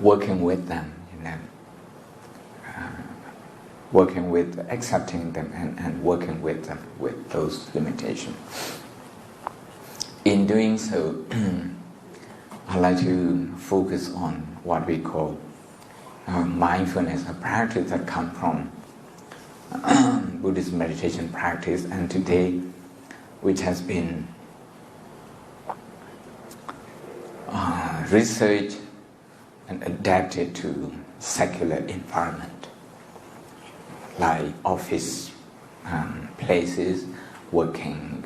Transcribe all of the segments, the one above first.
working with them, working with accepting them and working with them with those limitations. In doing so, I like to focus on what we call mindfulness, a practice that comes from Buddhist meditation practice, and today, which has been researched and adapted to secular environment, like office places, working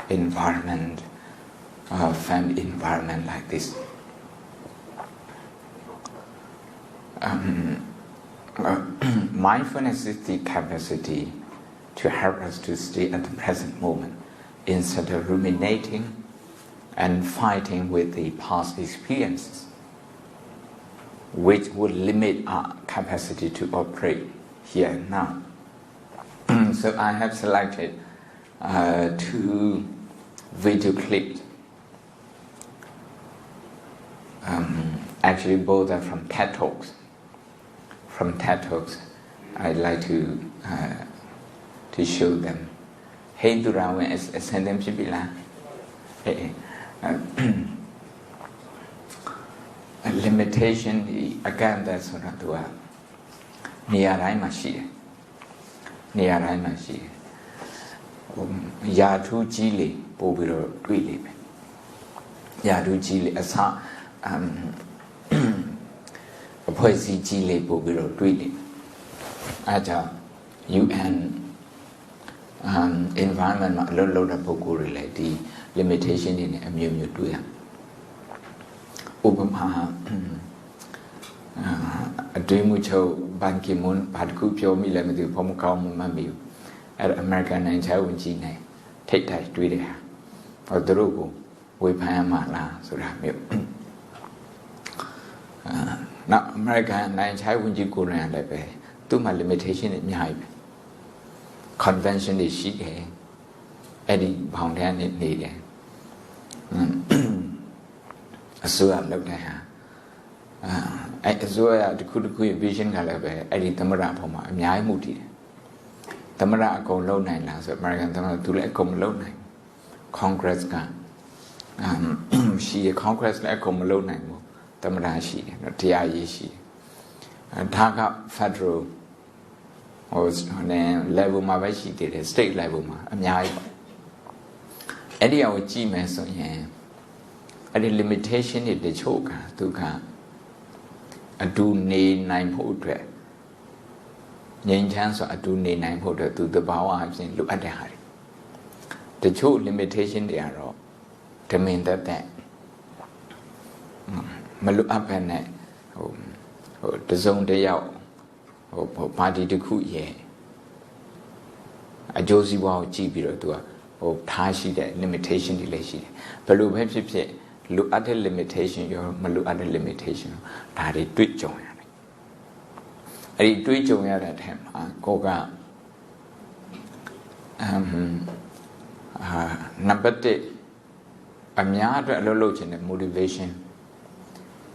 environment, family environment like this. Mindfulness is the capacity to help us to stay at the present moment instead of ruminating and fighting with the past experiences, which would limit our capacity to operate here and now. So I have selected 2 video clips. Actually, both are from TED Talks. From TED Talks, I'd like to show them. Hey, Durawan, send them to Bila. Limitation, again, that's what I do. Niyarai Mashi. Niyarai Mashi. Yadu Jili, Bobiro, Twili. Yadu Jili, Asa. Poesi Jile Bobiro Twili. Aja UN environment load of Pokuri, the limitation in a mu to ya. Obama a dreamucho Banki Moon, Padkupio Milamidi Pomokau Mumami at American and Chawinchine. Take that to it. Or the Rogo, we Payamala, so that now, American nine child when you go around like that, to my limitation in my convention is she Eddie pound hand in needed. So I looked at her. So I could vision Eddie Tamara Poma, Nyai Muti. Tamara go low nine last American Tamara to let come low nine. Congress gun. She a Congress like come low nine. Tamarashi, Tayar, Dhaka federal was level Mavashi did a state level. Eddie our G Mason, at the limitation is the choke to come. A do name 9 portrait. Yen chance I do name 9 portrait to the bow I've seen look at the high. The choke limitation they are all. To mean that. Malu up and the zone day out or party to cool ye. A Josie wow Gibiro to a or Tashi that limitation delay. But look at the limitation, your Malu at the limitation. Tari tweet join. I tweet join at him. Goga number 3. I'm yard a lotion and motivation.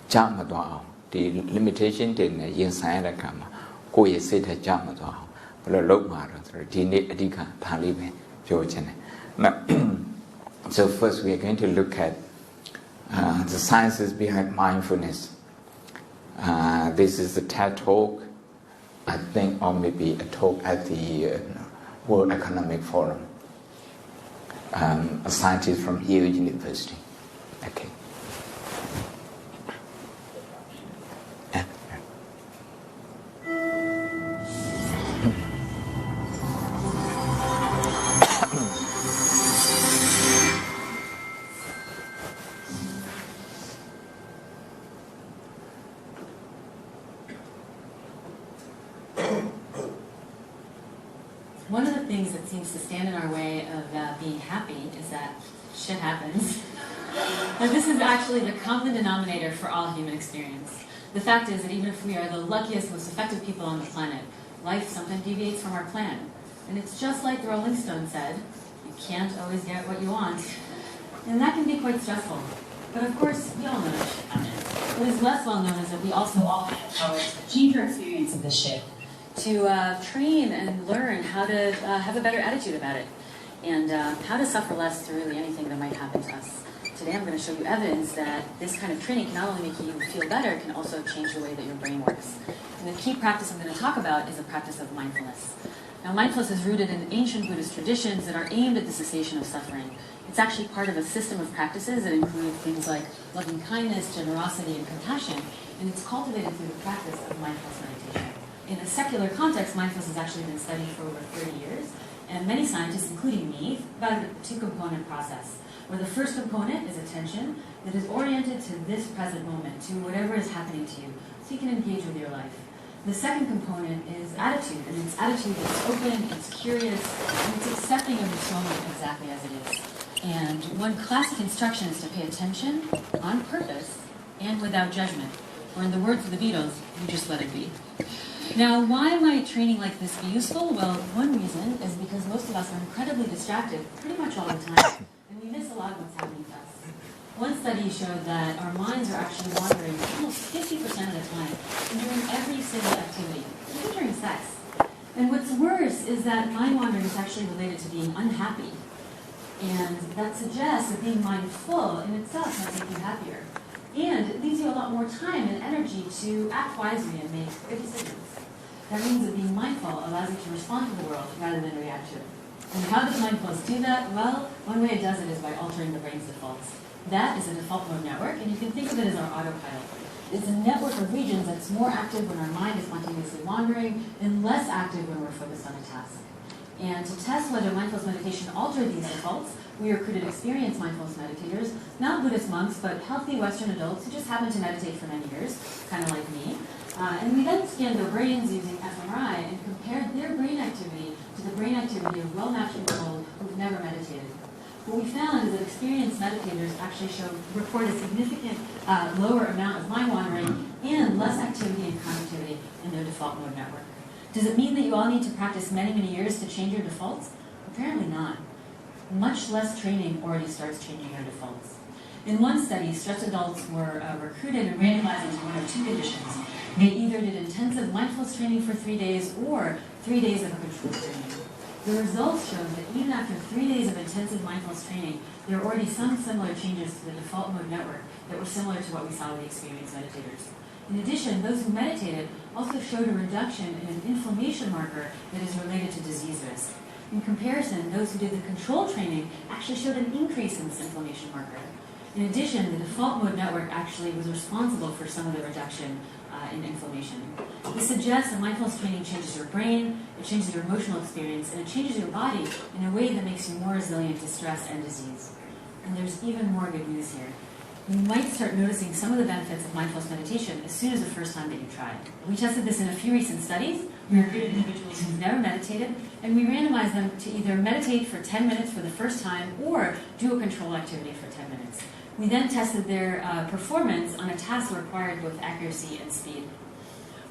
The limitation didn't inside a camera. Go ye sit a jam at all. But a low matter, Dini Adika, Taliban, George. So, first, we are going to look at the sciences behind mindfulness. This is the TED Talk, I think, or maybe a talk at the World Economic Forum. A scientist from Yale University. Okay. One of the things that seems to stand in our way of being happy is that shit happens. And this is actually the common denominator for all human experience. The fact is that even if we are the luckiest, most effective people on the planet, life sometimes deviates from our plan. And it's just like the Rolling Stones said, you can't always get what you want. And that can be quite stressful. But of course, we all know that shit happens. What is less well known is that we also all have the power to change our experience of this shift, to train and learn how to have a better attitude about it, and how to suffer less through really anything that might happen to us. Today I'm going to show you evidence that this kind of training can not only make you feel better, it can also change the way that your brain works. And the key practice I'm going to talk about is the practice of mindfulness. Now, mindfulness is rooted in ancient Buddhist traditions that are aimed at the cessation of suffering. It's actually part of a system of practices that include things like loving kindness, generosity, and compassion, and it's cultivated through the practice of mindfulness meditation. In a secular context, mindfulness has actually been studied for over 30 years, and many scientists, including me, about a two-component process, where the first component is attention that is oriented to this present moment, to whatever is happening to you, so you can engage with your life. The second component is attitude, and it's attitude that's open, it's curious, and it's accepting of this moment exactly as it is. And one classic instruction is to pay attention on purpose and without judgment. Or in the words of the Beatles, you just let it be. Now, why might training like this be useful? Well, one reason is because most of us are incredibly distracted pretty much all the time, and we miss a lot of what's happening to us. One study showed that our minds are actually wandering almost 50% of the time and during every single activity, even during sex. And what's worse is that mind wandering is actually related to being unhappy. And that suggests that being mindful in itself might make you happier. And it leaves you a lot more time and energy to act wisely and make good decisions. That means that being mindful allows you to respond to the world rather than react to it. And how does mindfulness do that? Well, one way it does it is by altering the brain's defaults. That is a default mode network, and you can think of it as our autopilot. It's a network of regions that's more active when our mind is spontaneously wandering and less active when we're focused on a task. And to test whether mindfulness meditation altered these defaults, we recruited experienced mindfulness meditators, not Buddhist monks, but healthy Western adults who just happened to meditate for many years, kind of like me. And we then scanned their brains using fMRI and compared their brain activity to the brain activity of well-matched people who've never meditated. What we found is that experienced meditators actually report a significant lower amount of mind wandering and less activity and connectivity in their default mode network. Does it mean that you all need to practice many, many years to change your defaults? Apparently not. Much less training already starts changing your defaults. In one study, stressed adults were recruited and randomized into one of two conditions. They either did intensive mindfulness training for 3 days or 3 days of a control training. The results showed that even after 3 days of intensive mindfulness training, there were already some similar changes to the default mode network that were similar to what we saw with the experienced meditators. In addition, those who meditated also showed a reduction in an inflammation marker that is related to disease risk. In comparison, those who did the control training actually showed an increase in this inflammation marker. In addition, the default mode network actually was responsible for some of the reduction in inflammation. This suggests that mindfulness training changes your brain, it changes your emotional experience, and it changes your body in a way that makes you more resilient to stress and disease. And there's even more good news here. You might start noticing some of the benefits of mindfulness meditation as soon as the first time that you try it. We tested this in a few recent studies. We recruited individuals who've never meditated, and we randomized them to either meditate for 10 minutes for the first time or do a control activity for 10 minutes. We then tested their performance on a task that required both accuracy and speed.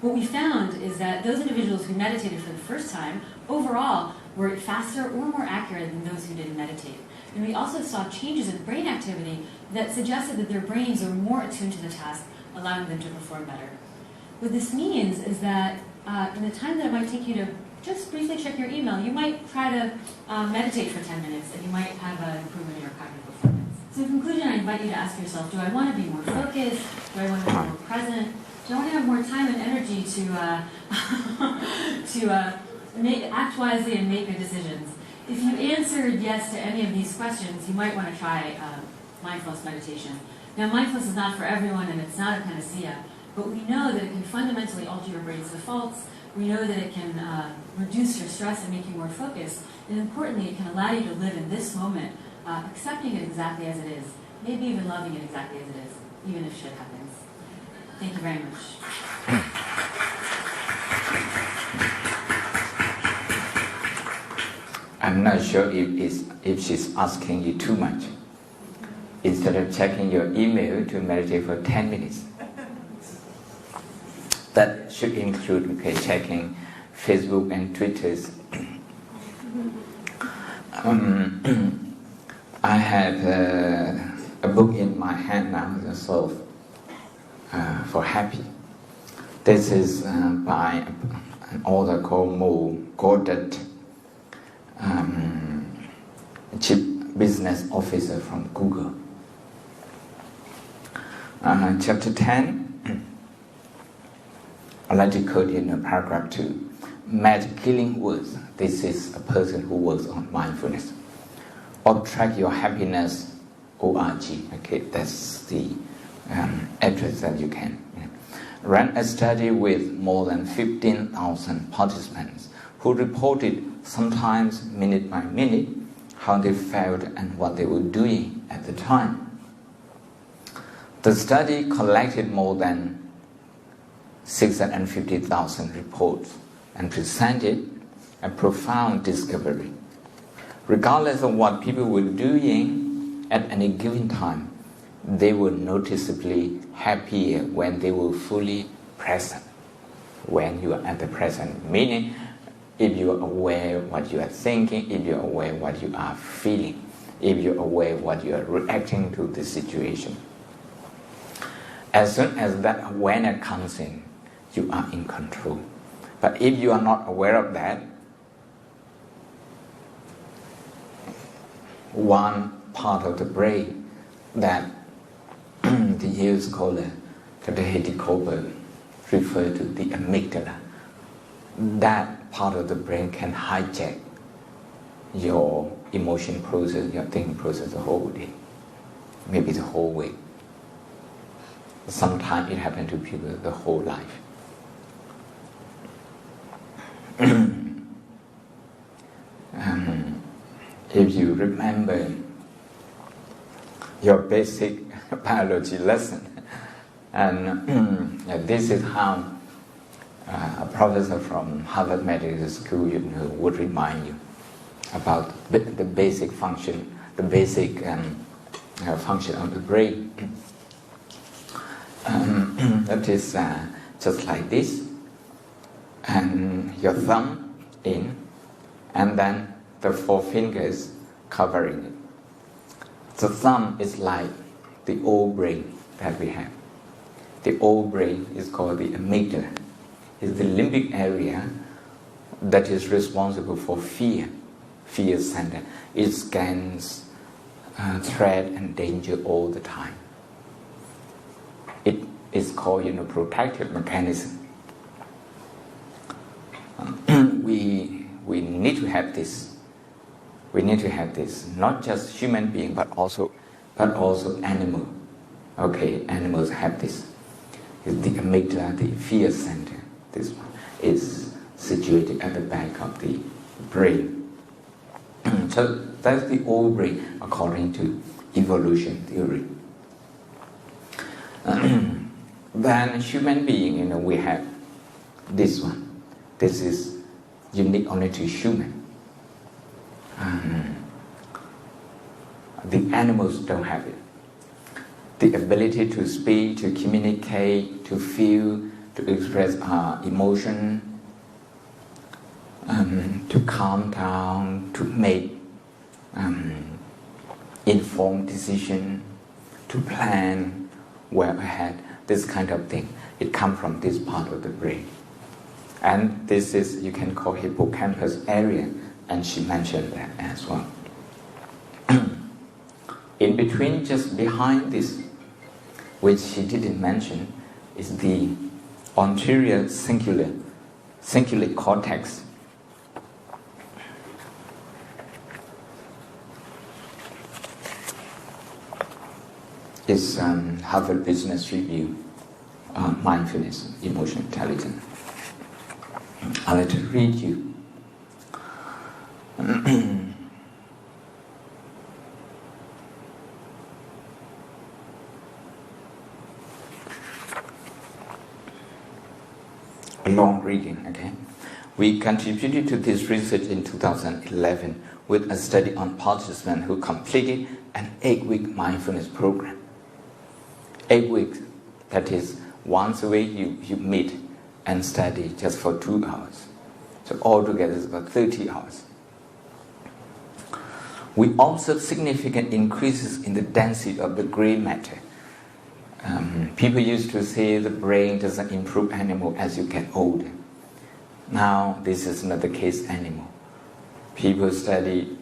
What we found is that those individuals who meditated for the first time, overall, were faster or more accurate than those who didn't meditate. And we also saw changes in brain activity that suggested that their brains were more attuned to the task, allowing them to perform better. What this means is that in the time that it might take you to just briefly check your email, you might try to meditate for 10 minutes, and you might have an improvement in your cognitive performance. So in conclusion, I invite you to ask yourself, do I want to be more focused? Do I want to be more present? Do I want to have more time and energy to act wisely and make good decisions? If you answered yes to any of these questions, you might want to try mindfulness meditation. Now, mindfulness is not for everyone, and it's not a panacea, but we know that it can fundamentally alter your brain's defaults. We know that it can reduce your stress and make you more focused. And importantly, it can allow you to live in this moment, accepting it exactly as it is, maybe even loving it exactly as it is, even if shit happens. Thank you very much. I'm not sure if she's asking you too much. Instead of checking your email to meditate for 10 minutes. That should include checking Facebook and Twitters. I have a book in my hand now, so for happy. This is by an author called Mo Goddard, Chief Business Officer from Google. Chapter 10, I'd like to quote in paragraph 2. Matt Killingworth, this is a person who works on mindfulness. Obtract your happiness, org. Okay, that's the address that you can. Ran a study with more than 15,000 participants who reported, sometimes minute by minute, how they felt and what they were doing at the time. The study collected more than 650,000 reports and presented a profound discovery. Regardless of what people were doing at any given time, they were noticeably happier when they were fully present. When you are at the present, meaning if you are aware of what you are thinking, if you are aware of what you are feeling, if you are aware of what you are reacting to the situation. As soon as that awareness comes in, you are in control. But if you are not aware of that, one part of the brain that the years scholar Tayar refer to the amygdala, that part of the brain can hijack your emotion process, your thinking process the whole day, maybe the whole week. Sometimes it happens to people the whole life. If you remember your basic biology lesson, and this is how a professor from Harvard Medical School would remind you about the basic function, function of the brain. That is just like this, and your thumb in, and then the 4 fingers covering it. The thumb is like the old brain that we have. The old brain is called the amygdala. It's the limbic area that is responsible for fear center. It scans threat and danger all the time. It is called protective mechanism. We need to have this. We need to have this, not just human being, but also animal. Okay, animals have this. It's the amygdala, the fear center. This one is situated at the back of the brain. So that's the old brain according to evolution theory. Then human being, we have this one. This is unique only to human. The animals don't have it. The ability to speak, to communicate, to feel, to express emotion, to calm down, to make informed decision, to plan well ahead, this kind of thing. It comes from this part of the brain. And this is, you can call hippocampus area, and she mentioned that as well. In between, just behind this, which she didn't mention, is the anterior cingulate cortex. It's Harvard Business Review, Mindfulness, Emotional Intelligence. I'd like to read you. A long reading, okay? We contributed to this research in 2011 with a study on participants who completed an 8-week mindfulness program. 8 weeks, that is, once a week you meet and study just for 2 hours. So altogether it's about 30 hours. We observed significant increases in the density of the gray matter. People used to say the brain doesn't improve anymore as you get older. Now this is not the case anymore. People study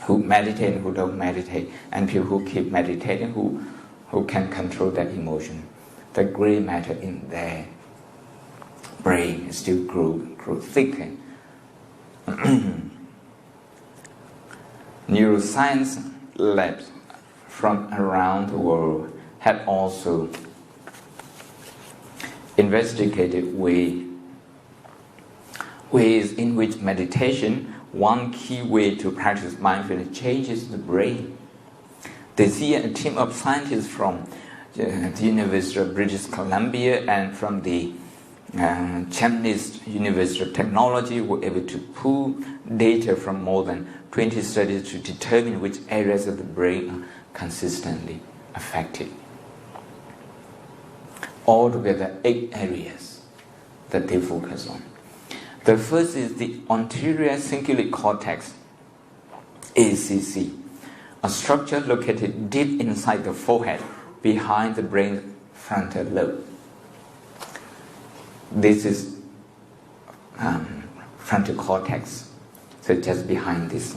who meditate and who don't meditate, and people who keep meditating who can control their emotion. The gray matter in their brain still grow thicker. Neuroscience labs from around the world have also investigated ways in which meditation, one key way to practice mindfulness, changes the brain. This year, a team of scientists from the University of British Columbia and from the Chinese University of Technology were able to pool data from more than 20 studies to determine which areas of the brain are consistently affected. Altogether, 8 areas that they focus on. The first is the anterior cingulate cortex, ACC, a structure located deep inside the forehead, behind the brain's frontal lobe. This is frontal cortex, so just behind this.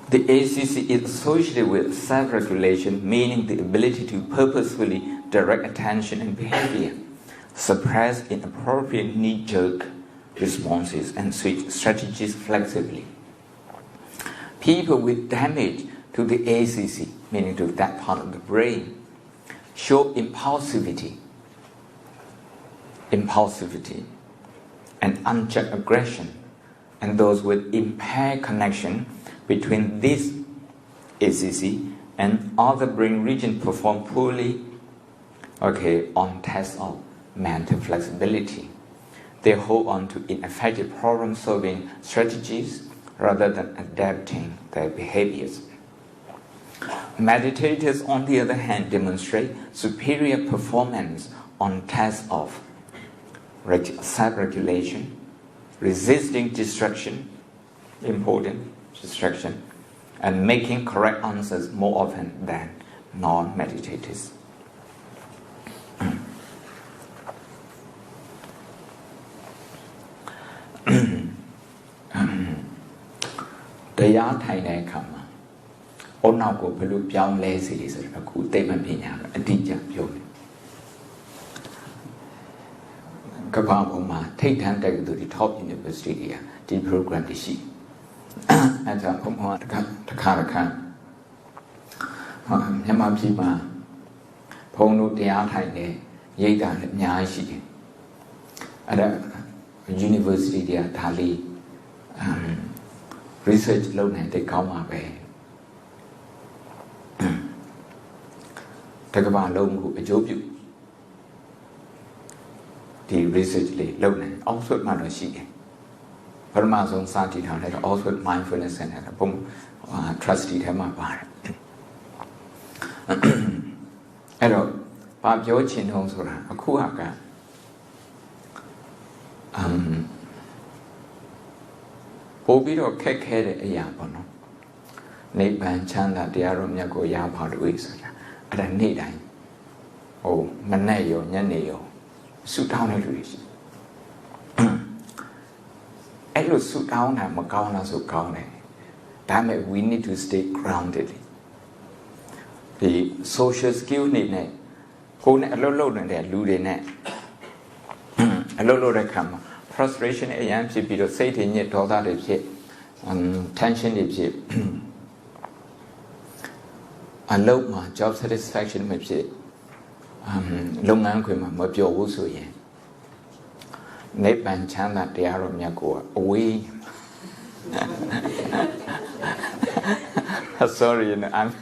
The ACC is associated with self-regulation, meaning the ability to purposefully direct attention and behavior, suppress inappropriate knee-jerk responses, and switch strategies flexibly. People with damage to the ACC, meaning to that part of the brain, show impulsivity, and unchecked aggression, and those with impaired connection between this ACC and other brain regions perform poorly on tests of mental flexibility. They hold on to ineffective problem-solving strategies rather than adapting their behaviors. Meditators, on the other hand, demonstrate superior performance on tests of self-regulation, resisting distraction, and making correct answers more often than non-meditators. Tayar Tayar Kama. Ona ko belu piang le si so aku teman pinya adija pyo. Kapa ma take time to the top university here, the program the shi. As a Poma Takarakan Yamapima Pono Tayar Yeda Nyashi at a university there, Tali research loan and they come up Takaba loan who a job you. The research loan also Manashi. Paramason Sati had also mindfulness and a boom trusted him apart. Hello, Bob Yochin also a kuaka. Bobido cake headed a yapono. Nate Ban Chanda, the Arum Yako Yapar Wizard. At a need I. Oh, Manayo, Yaneo. Suit down at least. I will suit down at Macau so county. Damn it, we need to stay grounded. The social skill need net. Go net a low and they're looting net. A low that come. Frustration a young ship, you say in yet all that is it. Tension is it. A low my job satisfaction with it. Long uncle, my pure also ye. Nate Ban Chanda, the Arum Yako, away. Sorry, I'm.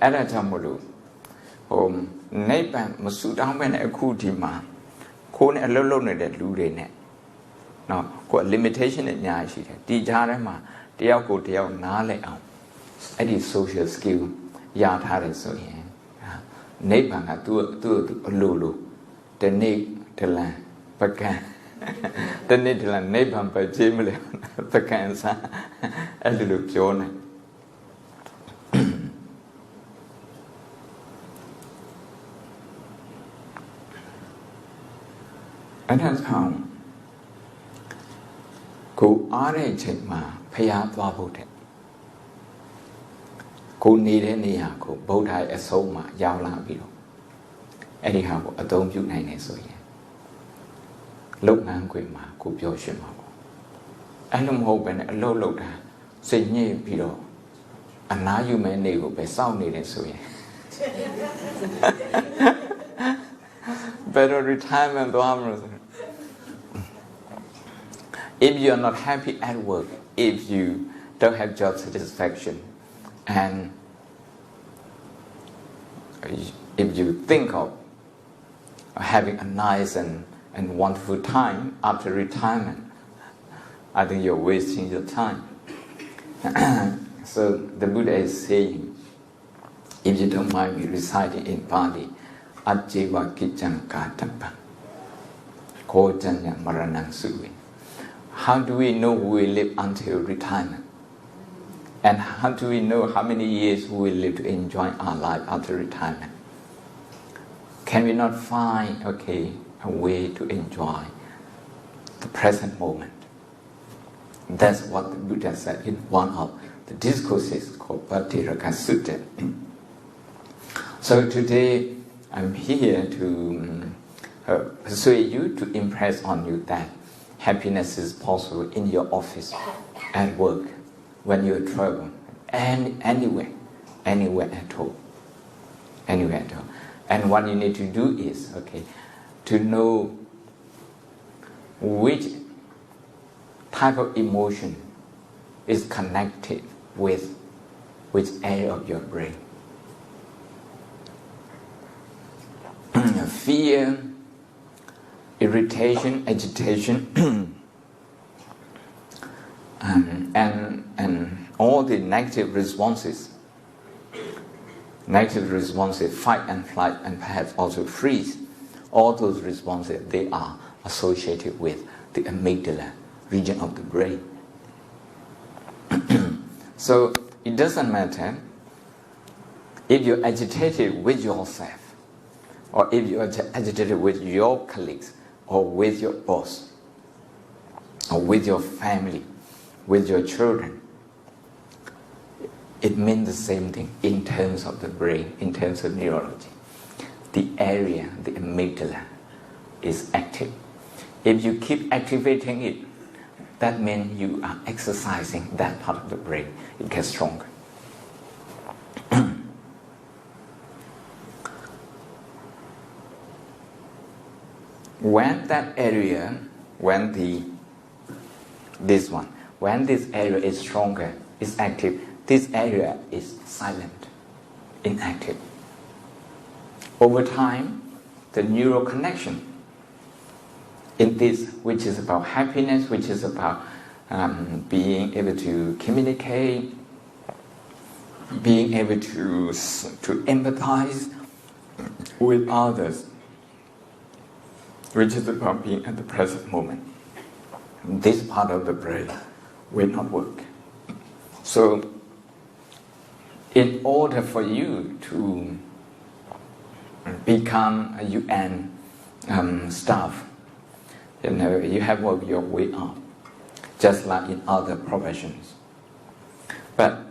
At a time, Nate Ban must suit down when a kutima. Cone a low that lude. No, got limitation in Yashi. The Jarama, the Alco, the Al Nale out. Any social skill, Yard had so here. Nate Ban had to Lulu, the Nate, the land, Pagan. The Netherlands, neighbor, but Jimmy, the cancer, a little journey. And that's how go arrange ma paya dwabote. Go need any yako, boat high a soma, yawla below. Anyhow, a don't you nine so ye. Look angry ma, go yoshima. And I'm hoping a low loader, say near below. And now you may never be sounded so ye. Better retirement to if you are not happy at work, if you don't have job satisfaction, and if you think of having a nice and wonderful time after retirement, I think you're wasting your time. So the Buddha is saying, if you don't mind me reciting in Pali, Ajjiva Kijang Katapa, Kojanya Maranang Suvi. How do we know we will live until retirement? And how do we know how many years we will live to enjoy our life after retirement? Can we not find, a way to enjoy the present moment? That's what the Buddha said in one of the discourses called Patiraka Sutta. So today, I'm here to persuade you, to impress on you that happiness is possible in your office, at work, when you travel, and anywhere at all. Anywhere at all. And what you need to do is, to know which type of emotion is connected with which area of your brain. Fear, irritation, agitation, and all the negative responses, fight and flight, and perhaps also freeze, all those responses, they are associated with the amygdala region of the brain. So it doesn't matter if you're agitated with yourself, or if you're agitated with your colleagues, or with your boss, or with your family, with your children. It means the same thing in terms of the brain, in terms of neurology. The area, the amygdala, is active. If you keep activating it, that means you are exercising that part of the brain. It gets stronger. When that area, when this area is stronger, is active, this area is silent, inactive. Over time, the neural connection in this, which is about happiness, which is about being able to communicate, being able to empathize with others, which is about being at the present moment. This part of the brain will not work. So, in order for you to become a UN staff, you have worked your way up, just like in other professions. But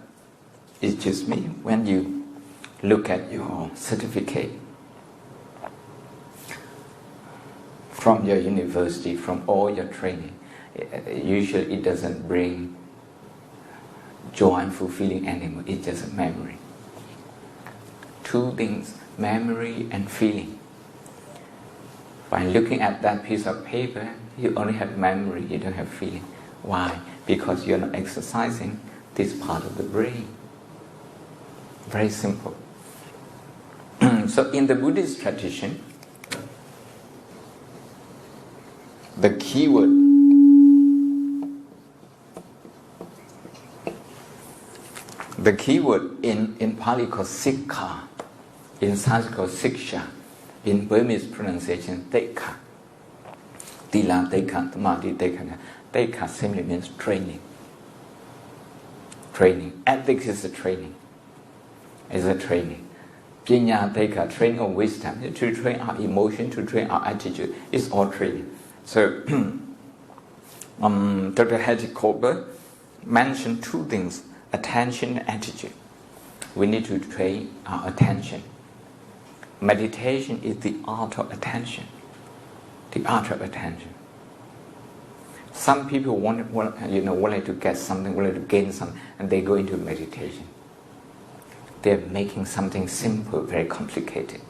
it's just me, when you look at your certificate from your university, from all your training, usually it doesn't bring joy and fulfilling anymore. It's just a memory. Two things, memory and feeling. By looking at that piece of paper, you only have memory, you don't have feeling. Why? Because you're not exercising this part of the brain. Very simple. So in the Buddhist tradition, the keyword in Pali called sikha, in Sanskrit called siksha, in Burmese pronunciation theka. Tila, Dekha, Samadhi, Dekha. Dekha simply means training. Training. Ethics is a training. It's a training. Pinya, Dekha, training of wisdom, to train our emotion, to train our attitude. It's all training. So, Dr. Hattie Colbert mentioned two things, attention and attitude. We need to train our attention. Meditation is the art of attention. The art of attention. Some people wanted to get something, wanted to gain something, and they go into meditation. They're making something simple very complicated.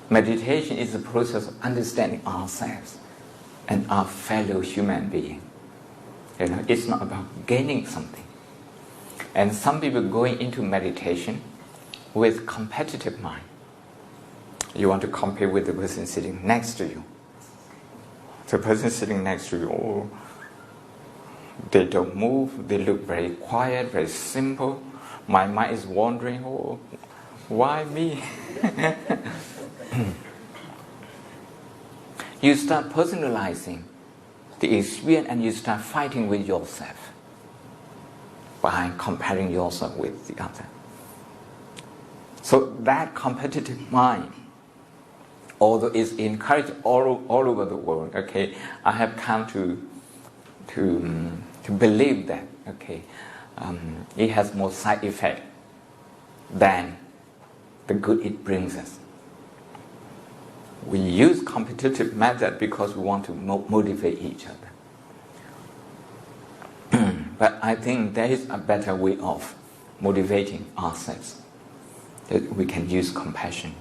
Meditation is the process of understanding ourselves and our fellow human being. It's not about gaining something. And some people going into meditation with competitive mind. You want to compare with the person sitting next to you. The person sitting next to you, they don't move, they look very quiet, very simple. My mind is wandering, why me? You start personalizing the experience and you start fighting with yourself by comparing yourself with the other. So that competitive mind, although it's encouraged all over the world, okay, I have come to believe that, okay, it has more side effect than the good it brings us. We use competitive method because we want to motivate each other. But I think there is a better way of motivating ourselves. That we can use compassion.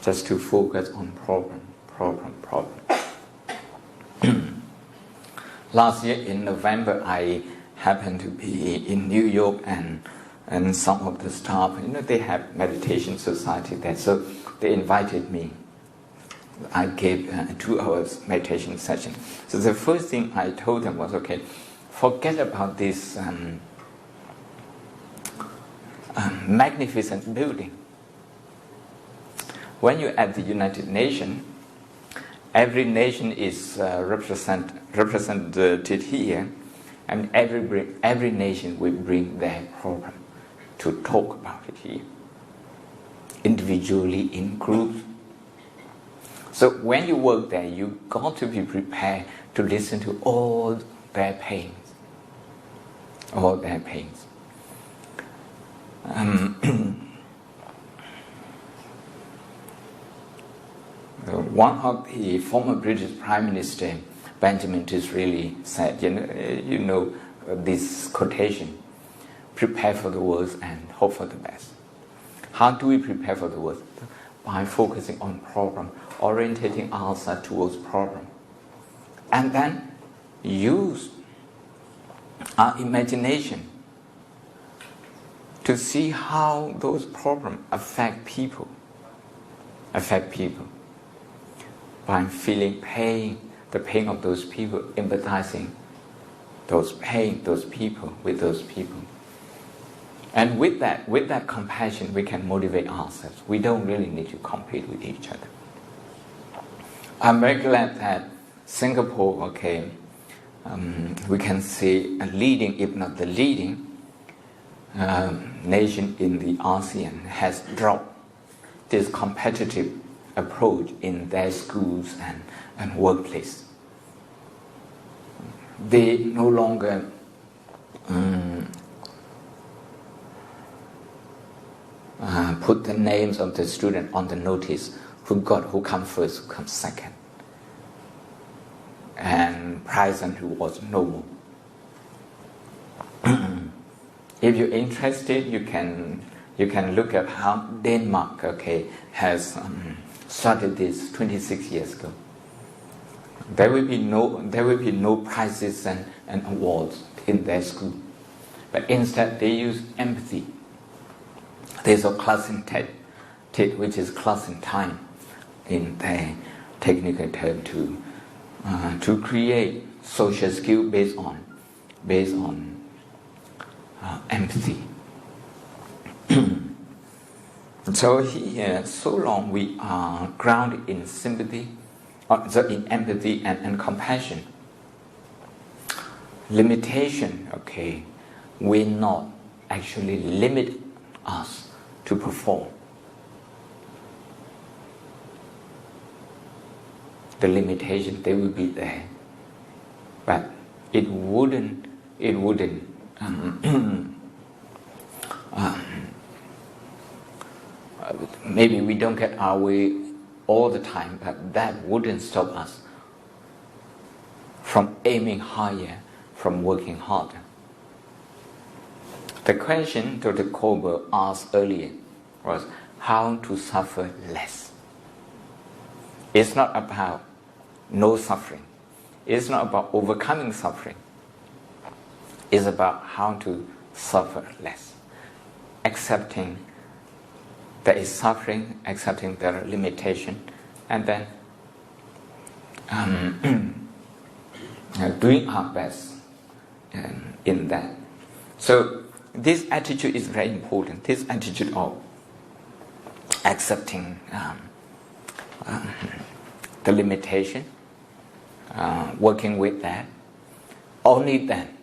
Just to focus on problem. Last year in November, I happened to be in New York and some of the staff, they have meditation society there, so they invited me. I gave a 2 hours meditation session. So the first thing I told them was, okay, forget about this magnificent building. When you're at the United Nations, every nation is represented here, and every nation will bring their problem to talk about it here, individually, in groups. So when you work there, you got to be prepared to listen to all their pains. All their pains. One of the former British Prime Minister, Benjamin Disraeli, said, this quotation, prepare for the worst and hope for the best. How do we prepare for the worst? By focusing on problem, orientating ourselves towards problem. And then use our imagination to see how those problems affect people. By feeling pain, the pain of those people, empathizing those people with those people. And with that compassion, we can motivate ourselves. We don't really need to compete with each other. I'm very glad that Singapore, we can say a leading, if not the leading, nation in the ASEAN has dropped this competitive approach in their schools and workplace. They no longer put the names of the student on the notice, who comes first, who comes second, and prize and rewards no more. If you're interested, you can look at how Denmark has started this 26 years ago. There will be no prizes and awards in their school, but instead they use empathy. There's a class in TED, which is class in time in their technical term, to create social skill based on empathy. So here, so long we are grounded in sympathy, so in empathy and compassion. Limitation, okay, will not actually limit us to perform. The limitation, they will be there, but it wouldn't maybe we don't get our way all the time, but that wouldn't stop us from aiming higher, from working harder. The question Dr. Kober asked earlier was how to suffer less. It's not about no suffering. It's not about overcoming suffering. It's about how to suffer less. Accepting there is suffering, accepting there are limitations, and then doing our best in that. So this attitude is very important. This attitude of accepting the limitation, working with that. Only then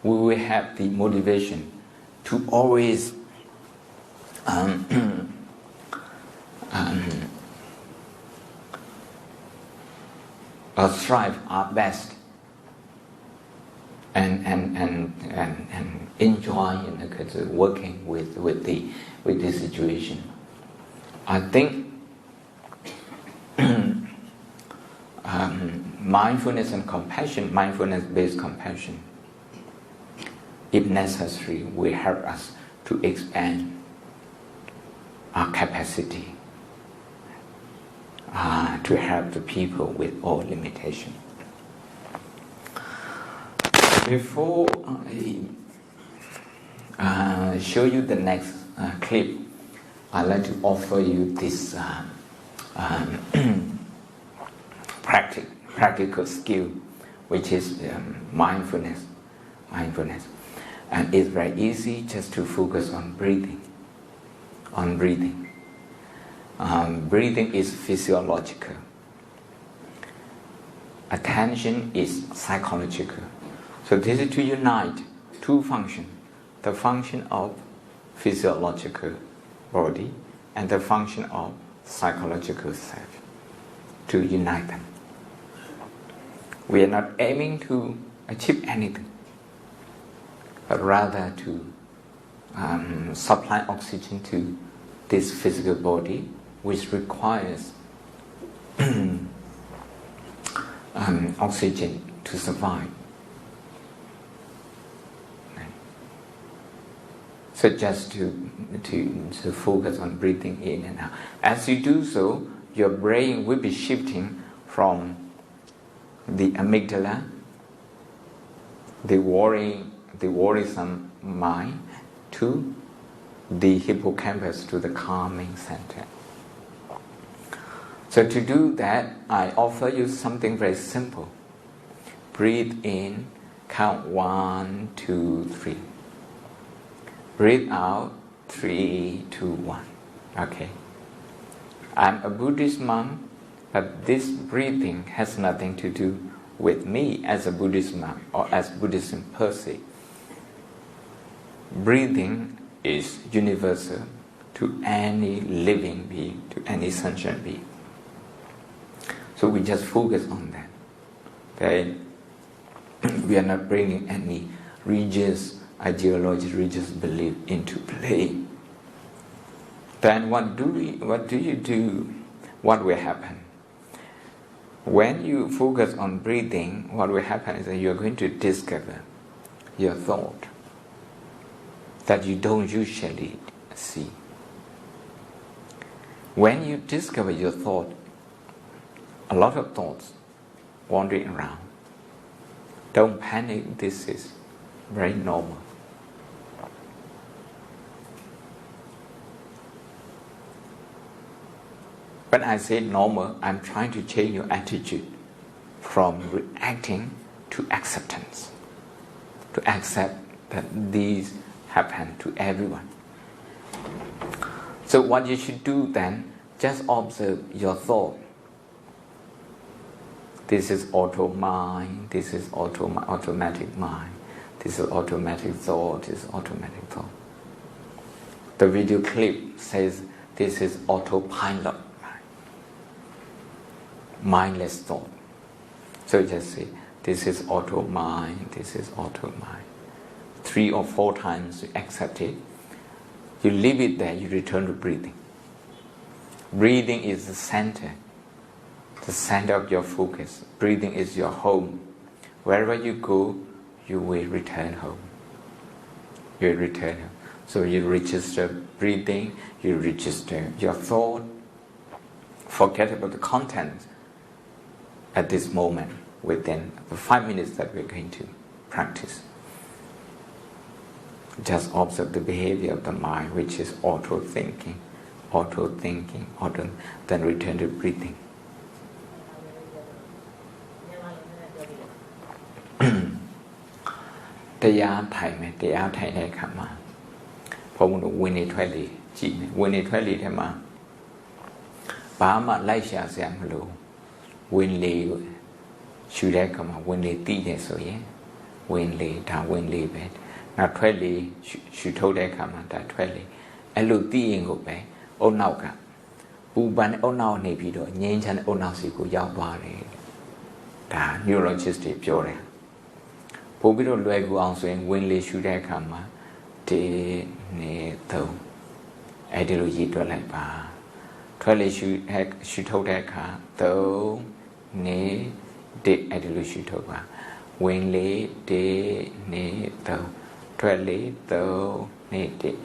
we will have the motivation to always strive our best and enjoy working with the situation. I think mindfulness and compassion, mindfulness-based compassion, if necessary, will help us to expand our capacity to help the people with all limitations. Before I show you the next clip, I'd like to offer you this practical skill, which is mindfulness. And it's very easy just to focus on breathing. Breathing is physiological. Attention is psychological. So this is to unite two functions, the function of physiological body and the function of psychological self, to unite them. We are not aiming to achieve anything, but rather to supply oxygen to this physical body, which requires oxygen to survive. So just to focus on breathing in and out. As you do so, your brain will be shifting from the amygdala, the worrisome mind, to the hippocampus, to the calming center. So to do that, I offer you something very simple. Breathe in, count 1, 2, 3. Breathe out, 3, 2, 1. Okay. I'm a Buddhist monk, but this breathing has nothing to do with me as a Buddhist monk or as Buddhism per se. Breathing is universal to any living being, to any sentient being. So we just focus on that. Okay? We are not bringing any religious ideology, religious belief into play. Then what do you do? What will happen? When you focus on breathing, what will happen is that you are going to discover your thought that you don't usually see. When you discover your thought, a lot of thoughts wandering around, don't panic, this is very normal. When I say normal, I'm trying to change your attitude from reacting to acceptance, to accept that these happen to everyone. So what you should do then, just observe your thought. This is auto mind, this is automatic mind, this is automatic thought, this is automatic thought. The video clip says this is autopilot, mindless thought. So just say, this is auto mind, this is auto mind. 3 or 4 times you accept it. You leave it there, you return to breathing. Breathing is the center of your focus. Breathing is your home. Wherever you go, you will return home. You will return home. So you register breathing, you register your thought. Forget about the content at this moment within the 5 minutes that we're going to practice. Just observe the behavior of the mind, which is auto-thinking, then return to breathing. Tayar Thai me, Tayar Thai ne kama. Phóng winnie twelve, chị winnie twelve thế mà. Bà mà lại xả xem luôn, winnie, chú đấy kama winnie tí thế rồi nhé, winnie ta winnie bé, na twelve, chú thâu đấy kama ta twelve, alo tí yên của bé, ôn nào cả, bu ban ôn nào này bị đó, nhanh chân ôn nào xí của giáo ba đấy, ta neurologist đấyပြောđấy. ပို့ပြီးတော့လွယ်ကူအောင်ဆိုရင်ဝင်လေရှူတဲ့အခါမှာ1 2 3အဲ့ဒီလိုရည်တွက်လိုက်ပါထွက်လေရှူထုတ်တဲ့အခါ3 2 1အဲ့ဒီလိုရှူထုတ်ပါဝင်လေ1 2 3ထွက်လေ3 2 1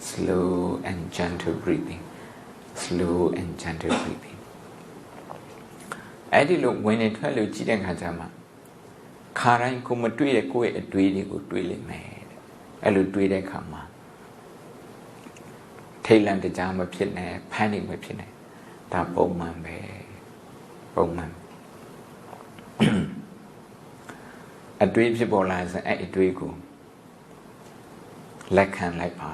slow and gentle breathing အဲ့ဒီလိုဝင်နေထွက်လို့ကြည့်တဲ့အခါကျမှ ခါတိုင်းကိုမတွေ့တဲ့ကိုယ့်ရဲ့အတွေးတွေကိုတွေးလိမ့်မယ်အဲ့လိုတွေးတဲ့အခါမှာထိတ်လန့်တကြားမဖြစ်နဲ့ဖန်နေမဖြစ်နဲ့ဒါပုံမှန်ပဲပုံမှန်အတွေးဖြစ်ပေါ်လာရင်အဲ့အတွေးကိုလက်ခံလိုက်ပါ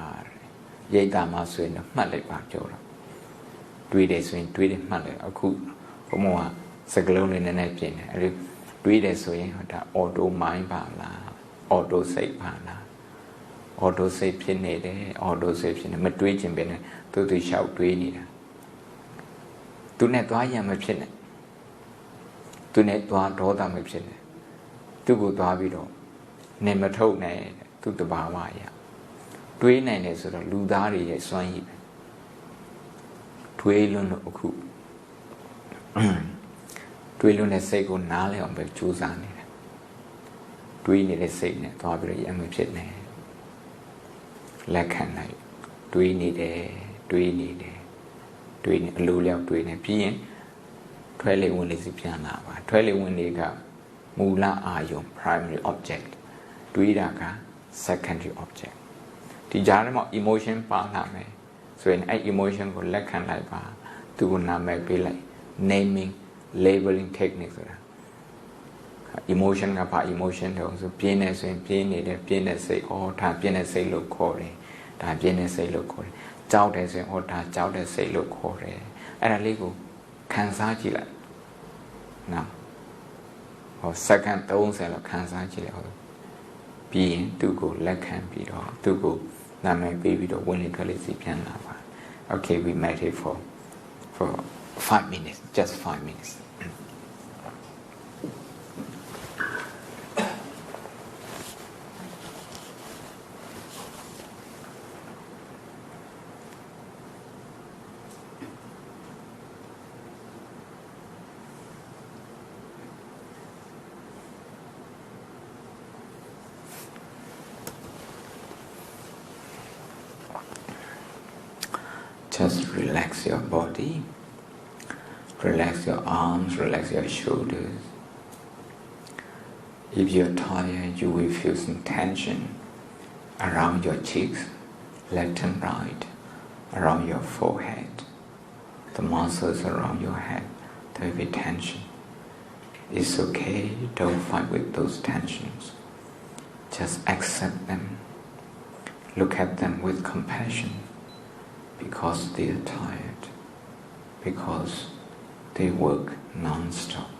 ရိတ်တာမှဆိုရင်မှတ်လိုက်ပါပြောတာတွေးတယ်ဆိုရင်တွေးတယ်မှတ်လိုက်အခုဘုံကစကလုံးလေးနည်းနည်းပြင်တယ်အဲ့လို တွေးတယ်ဆိုရင်ဒါ auto mind ပါလား auto စိတ်ပါလား auto စိတ်ဖြစ်နေတယ် auto စိတ်ဖြစ်နေမတွေးခြင်းပဲနဲ့သူလျှောက်တွေးနေတာသူနဲ့သွားရမဖြစ်နဲ့သူနဲ့သွားဒေါသမဖြစ်နဲ့သူကိုသွားပြီးတော့နေမထုတ်နဲ့သူတဘာဝရတွေးနိုင်တယ်ဆိုတော့လူသားတွေရဲ့စွမ်းရည်ပဲတွေးလွန်းလို့အခု တွေးလို့တဲ့စိတ်ကိုနားလည်အောင်ပဲကြိုးစားနေတယ်တွေးနေတဲ့စိတ်နဲ့သွားပြီးတော့ရမဖြစ်နဲ့လက်ခံလိုက်တွေးနေတယ်အလိုလျောက်တွေးနေပြီးရင်ထွဲလေဝင်လေစီပြန်လာပါထွဲလေဝင်လေကမူလအာယုံ primary object တွေးတာက secondary object ဒီကြားထဲမှာ emotion ပါလာမယ်ဆိုရင်အဲ့ emotion ကိုလက်ခံလိုက်ပါသူကိုနာမည်ပေးလိုက် naming labeling technique ဆိုတာ emotion ကဘာ emotion တုံးဆိုပြင်းနေဆိုရင်ပြင်းနေတဲ့ပြင်းတဲ့စိတ်ဒါပြင်းတဲ့စိတ်လို့ခေါ်တယ်ဒါပြင်းတဲ့စိတ်လို့ခေါ်တယ်ကြောက်တယ်ဆိုရင်ဒါကြောက်တဲ့စိတ်လို့ခေါ်တယ်အဲ့ဒါလေးကိုခံစားကြည့်လိုက်နော်စက္ကန့်30လောက်ခံစားကြည့်လိုက်ဟုတ်ပြီးရင်သူ့ကိုလက်ခံပြီးတော့သူ့ကိုနာမည်ပေးပြီးတော့ဝင်လေထွက်လေစီပြန်လာပါ Okay we meditate for 5 minutes, just 5 minutes. Just relax your body. Relax your arms, relax your shoulders. If you're tired, you will feel some tension around your cheeks, left and right, around your forehead, the muscles around your head. There will be tension. It's okay, don't fight with those tensions. Just accept them. Look at them with compassion. because they are tired, because they work non-stop.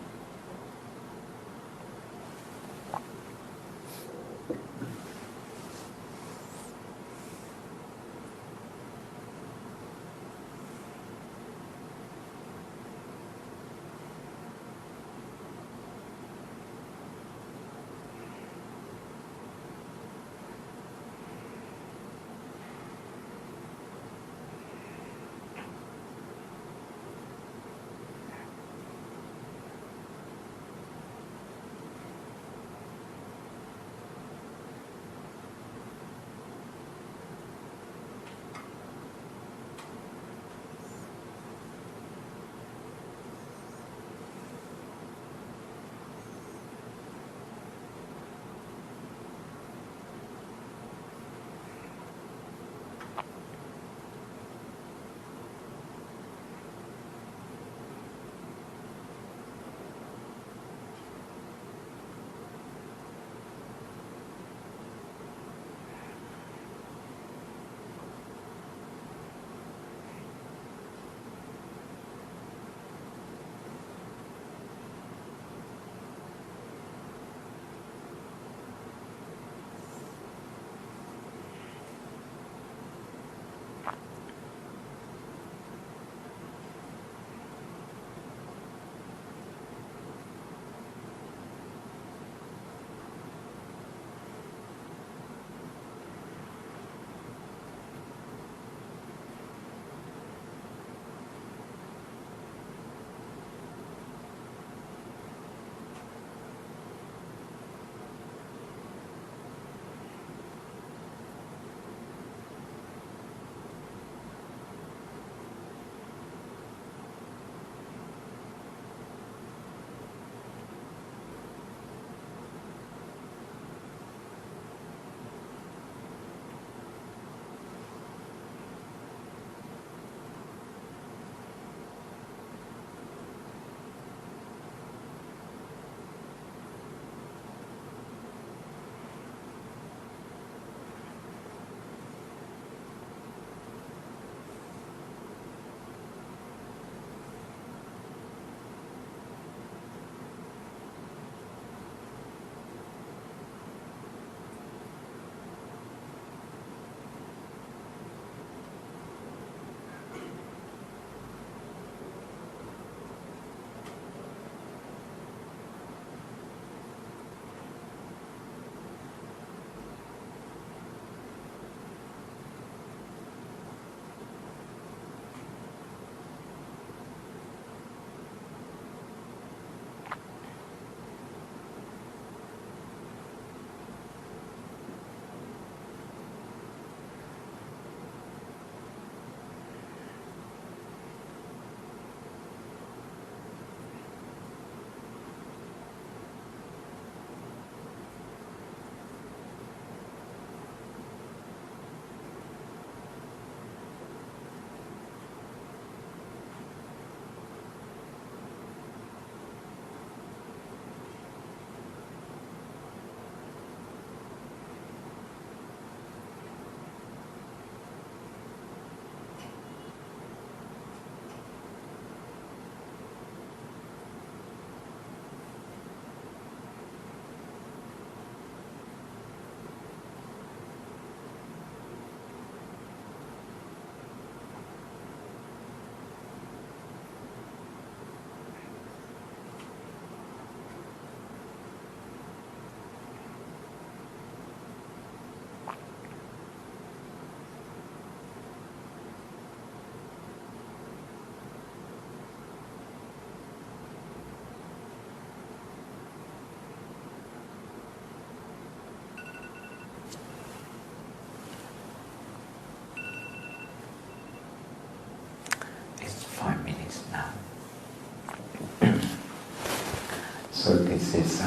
So this is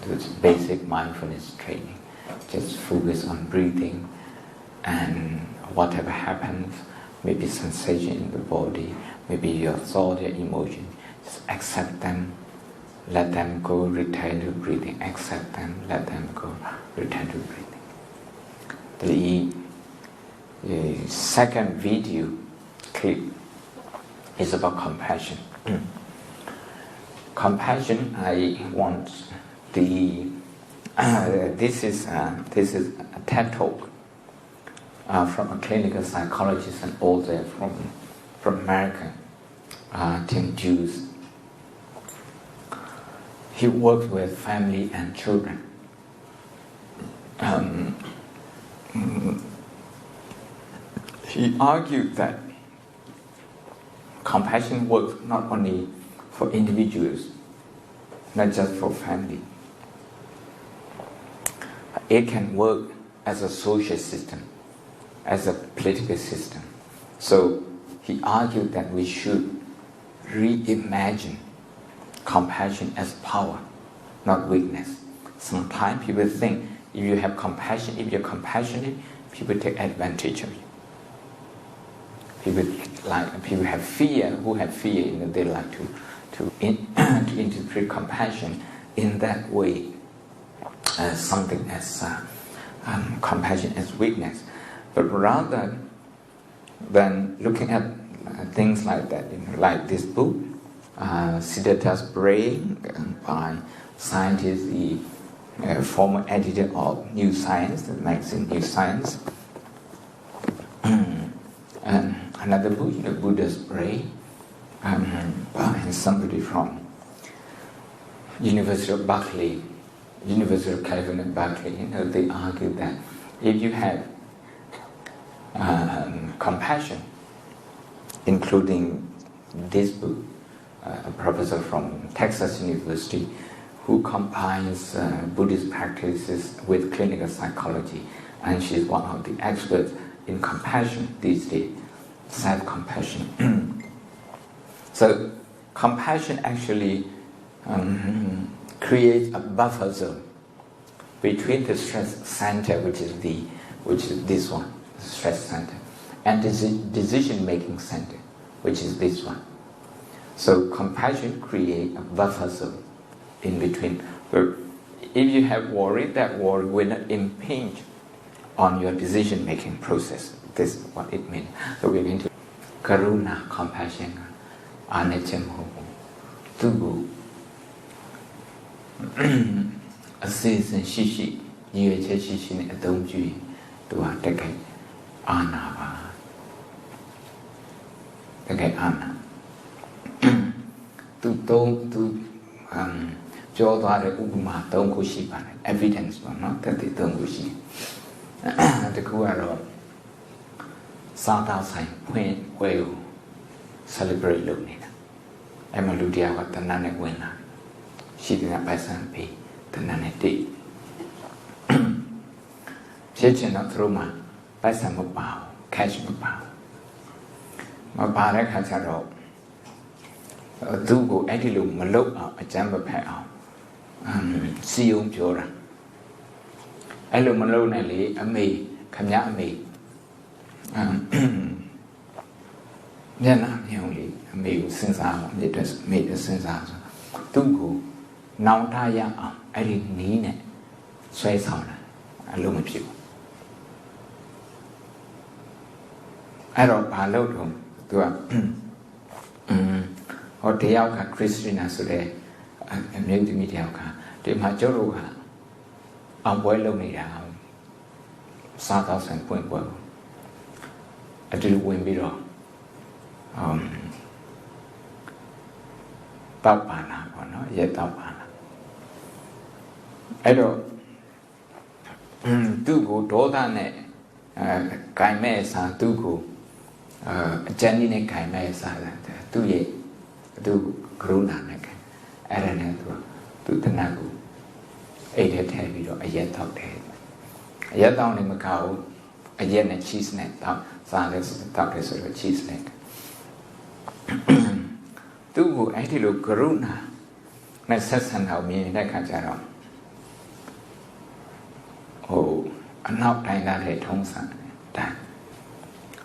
the basic mindfulness training. Just focus on breathing, and whatever happens, maybe sensation in the body, maybe your thought, your emotion, just accept them, let them go, return to breathing. Accept them, let them go, return to breathing. The second video clip is about compassion. Compassion, I want this is a TED talk from a clinical psychologist and author from America, Tim Jews. He works with family and children. He argued that compassion works not only for individuals, not just for family. It can work as a social system, as a political system. So he argued that we should reimagine compassion as power, not weakness. Sometimes people think if you have compassion, if you're compassionate, people take advantage of you. People have fear. Who have fear? They like to interpret compassion in that way as something as compassion as weakness. But rather than looking at things like that, like this book, Siddhartha's Brain by scientist, the former editor of New Science, the magazine New Science. And another book, Buddha's Brain, by somebody from University of Berkeley, University of California, Berkeley. They argue that if you have compassion, including this book, a professor from Texas University, who combines Buddhist practices with clinical psychology, and she's one of the experts in compassion these days, self-compassion. So compassion actually creates a buffer zone between the stress center, which is this one, the stress center, and the decision-making center, which is this one. So compassion creates a buffer zone in between. So if you have worry, that worry will not impinge on your decision-making process. This is what it means. So we're going to Karuna, compassion, Anechem, Tubu, a season shishi, you shishi, a domju, to a decade, Anava. Decade Anna. To Jodare Uguma, don't go sheep, evidence, but not that they don't go sheep. The Kuaro sat outside when you celebrate Lunina. Emma Ludia got the Nane winner. She didn't buy some pay, the Nane did. Chechin not through my buy some bow, catch my bow. My barrack has a rope. A dugo edilum, a low out, a jumper pair out. See you, Jora. Elumalonally, a me, Kanya me. Then I'm only a me since I just made a sense out. Tungu, now Tayar, I didn't need it. Sway sound, a lumen pew. I don't allow him to a or Tayar Christina today, and made the media. The Majoruha. I'm well only now. South House and Point Well. I do win below. Tapana, or not yet Tapana. I don't do go Dodane, Kaimesa, do go Janine Kaimesa, do ye do Grunanek, Araneto, do the Nagu. 8 head heavy or a yet out head. A yet down in Macau, a yen and cheese neck, silence, talkers of a cheese neck. Do Atilo Karuna, Necessan how me in that Kajaro. Oh, I'm not playing that at home, son. That.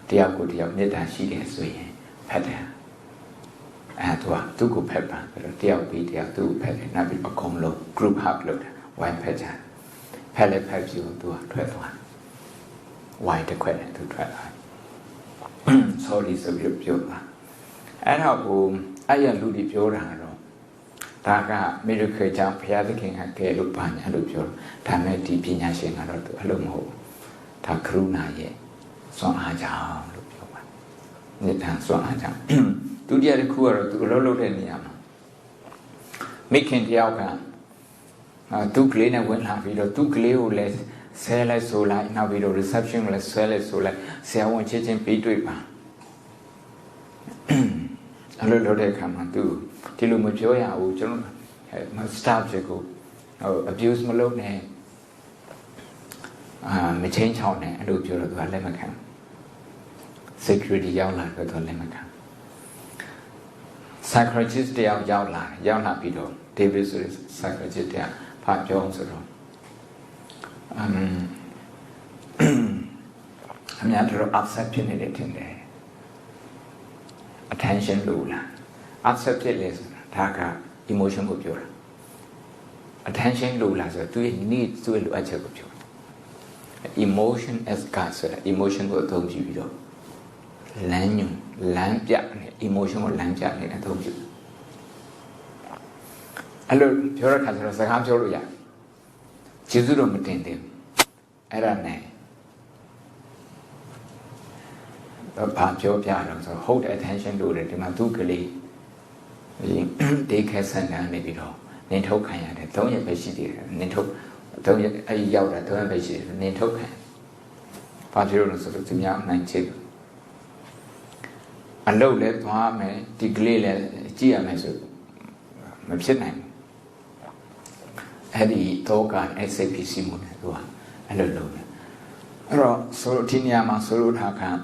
Dear good, your netta she is way, Petter. And to go pepper, but dear be dear to Petter, not be a comlo, group upload. One page, Pele pipes you to a 12 one. why the question to try sorry so you and how I am Ludi Pura Taka miracle jump here the king had gay look pan and look your Tame deep in yashing a lot of hello Takruna ye so aja look your so aja do the other cool to Lolo Deniama making the outcome. Two clean and went half video, two clear less, sell as so like now video reception less, sell as so like, say I want changing pay to it. A little they come and do. Tilumajoya, which must stop to go. Abuse Malone, may change how and look your lemon. Security yawla to lemon. Psychologist they are yawla video. David is psychologist there. Part Jones I'm not accepting it in there. Attention lula. Accepted is taka emotion of your attention lula so do it need to look at your emotion as gas emotion will tell you lanyu lamp emotion will lamp and told you. Hello, pure customers, I have told you. Chizuru Matindi, Erane. The Pacho Piano, so hold attention to the Matukali. They can send down the video. Ninto Kaya, don't you basically, Ninto, don't you yell at the basically, Ninto Kaya. Pacho sort of young 9 a low left arm, declare GMS. Mapsin. Eddie Togan SAP Simon, I don't know. So Tinyama Suru Haka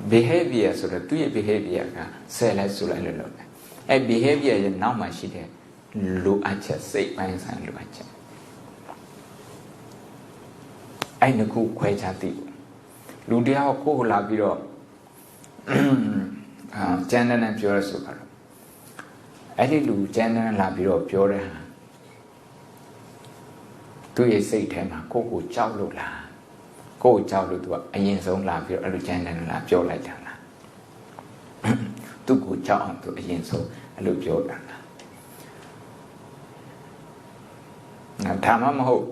behavior, so the two behavior, say let's do a a behavior is now my shit. Look at your say, and look at you. I know who quite a deal. Ludia Ko Labiro Gender and Pure Super. I did do general labiro pure. သူရဲ့စိတ်ထဲမှာကိုယ့်ကိုကြောက်လို့လားကိုယ့်ကိုကြောက်လို့သူကအရင်ဆုံးလာပြီးတော့အဲ့လိုကြမ်းတမ်းလာပြောလိုက်တာလားသူ့ကိုကြောက်အောင်သူအရင်ဆုံးအဲ့လိုပြောတာလားဒါမှမဟုတ်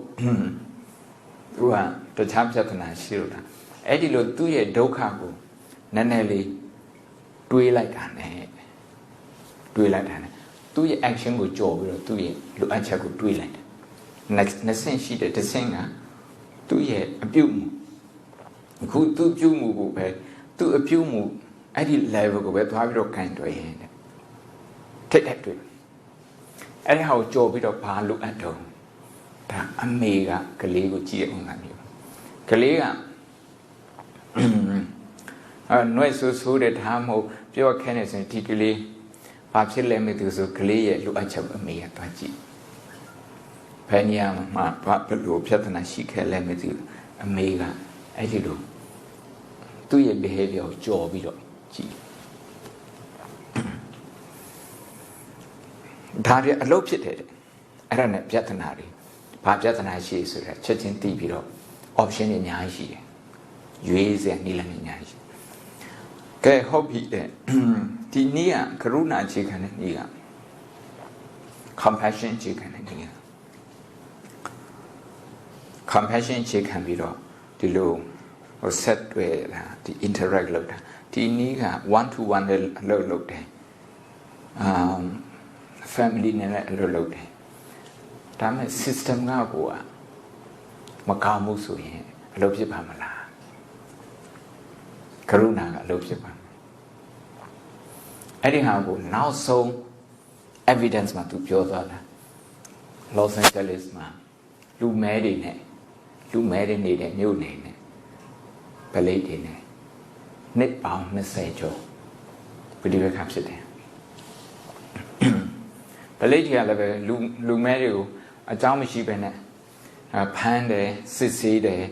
သူကတခြားပြဿနာရှိလို့လားအဲ့ဒီလိုသူ့ရဲ့ဒုက္ခကိုနည်းနည်းလေးတွေးလိုက်တာနဲ့သူ့ရဲ့ action ကိုကြော်ပြီးတော့သူ့ရဲ့လိုအပ်ချက်ကိုတွေးလိုက်တယ်နှစ်ဆင့်ရှိတဲ့တစ်ဆင့်ကသူ့ရဲ့အပြုမှုအခုသူ့ပြုမှုကိုပဲသူ့အပြုမှုအဲ့ဒီ level ကိုပဲသွားပြီးတော့ခံတွေ့ရင်ထိတ်တွေ့အဲ့ဒီဟာကိုကြော်ပြီးတော့ဘာလိုအပ်တော့ဒါအမေကကလေးကိုကြည့်ရအောင်လားမျိုးကလေးကနှွဲ့ဆိုးတဲ့ဒါမှမဟုတ်ပြောခဲနေစင်ဒီကလေးဘာဖြစ်လဲမသိဘူးဆိုကလေးရဲ့လိုအပ်ချက်အမေကသွားကြည့်ဘယ်နေရာမှာဘာလို့ပြဿနာရှိခဲ့လဲမသိဘူးအမေကအဲ့ဒီလိုသူ့ရဲ့ behavior ကိုကြော်ပြီးတော့ကြည့်ဒါတွေအလုပ်ဖြစ်တယ်အဲ့ဒါနဲ့ပြဿနာတွေဘာပြဿနာရှိဆိုတော့ချက်ချင်းသိပြီးတော့ option တွေအများကြီးရှိတယ်ရွေးစရာနည်းလမ်းတွေအများကြီးကဲဟုတ်ပြီဒီနည်းကကရုဏာအခြေခံတဲ့နည်းက compassion အခြေခံတဲ့နည်းက compassion အခြေခံပြီးတော့ဒီလိုဟို set တွေ့တာဒီ interact လုပ်တာဒီနည်းက one to one နဲ့လုပ်တယ်family နဲ့လည်းလုပ်တယ်ဒါမဲ့ system ကကိုကမကောင်းမှုဆိုရင်အလုပ်ဖြစ်ပါမလားကရုဏာကအလုပ်ဖြစ်ပါအဲ့ဒီဟာကိုနောက်ဆုံး evidence မှာသူပြောသွားတာ Los Angeles မှာလူမဲတွေနေတဲ့မြို့နေနဲ့ဗလိတ်တွေနဲ့နှစ်ပေါင်း20ကျော်ပြိပခါဖြစ်တယ်ဗလိတ်တွေကလည်းပဲလူမဲတွေကိုအကြောင်းမရှိဘဲနဲ့ဖမ်းတယ်စစ်ဆေးတယ်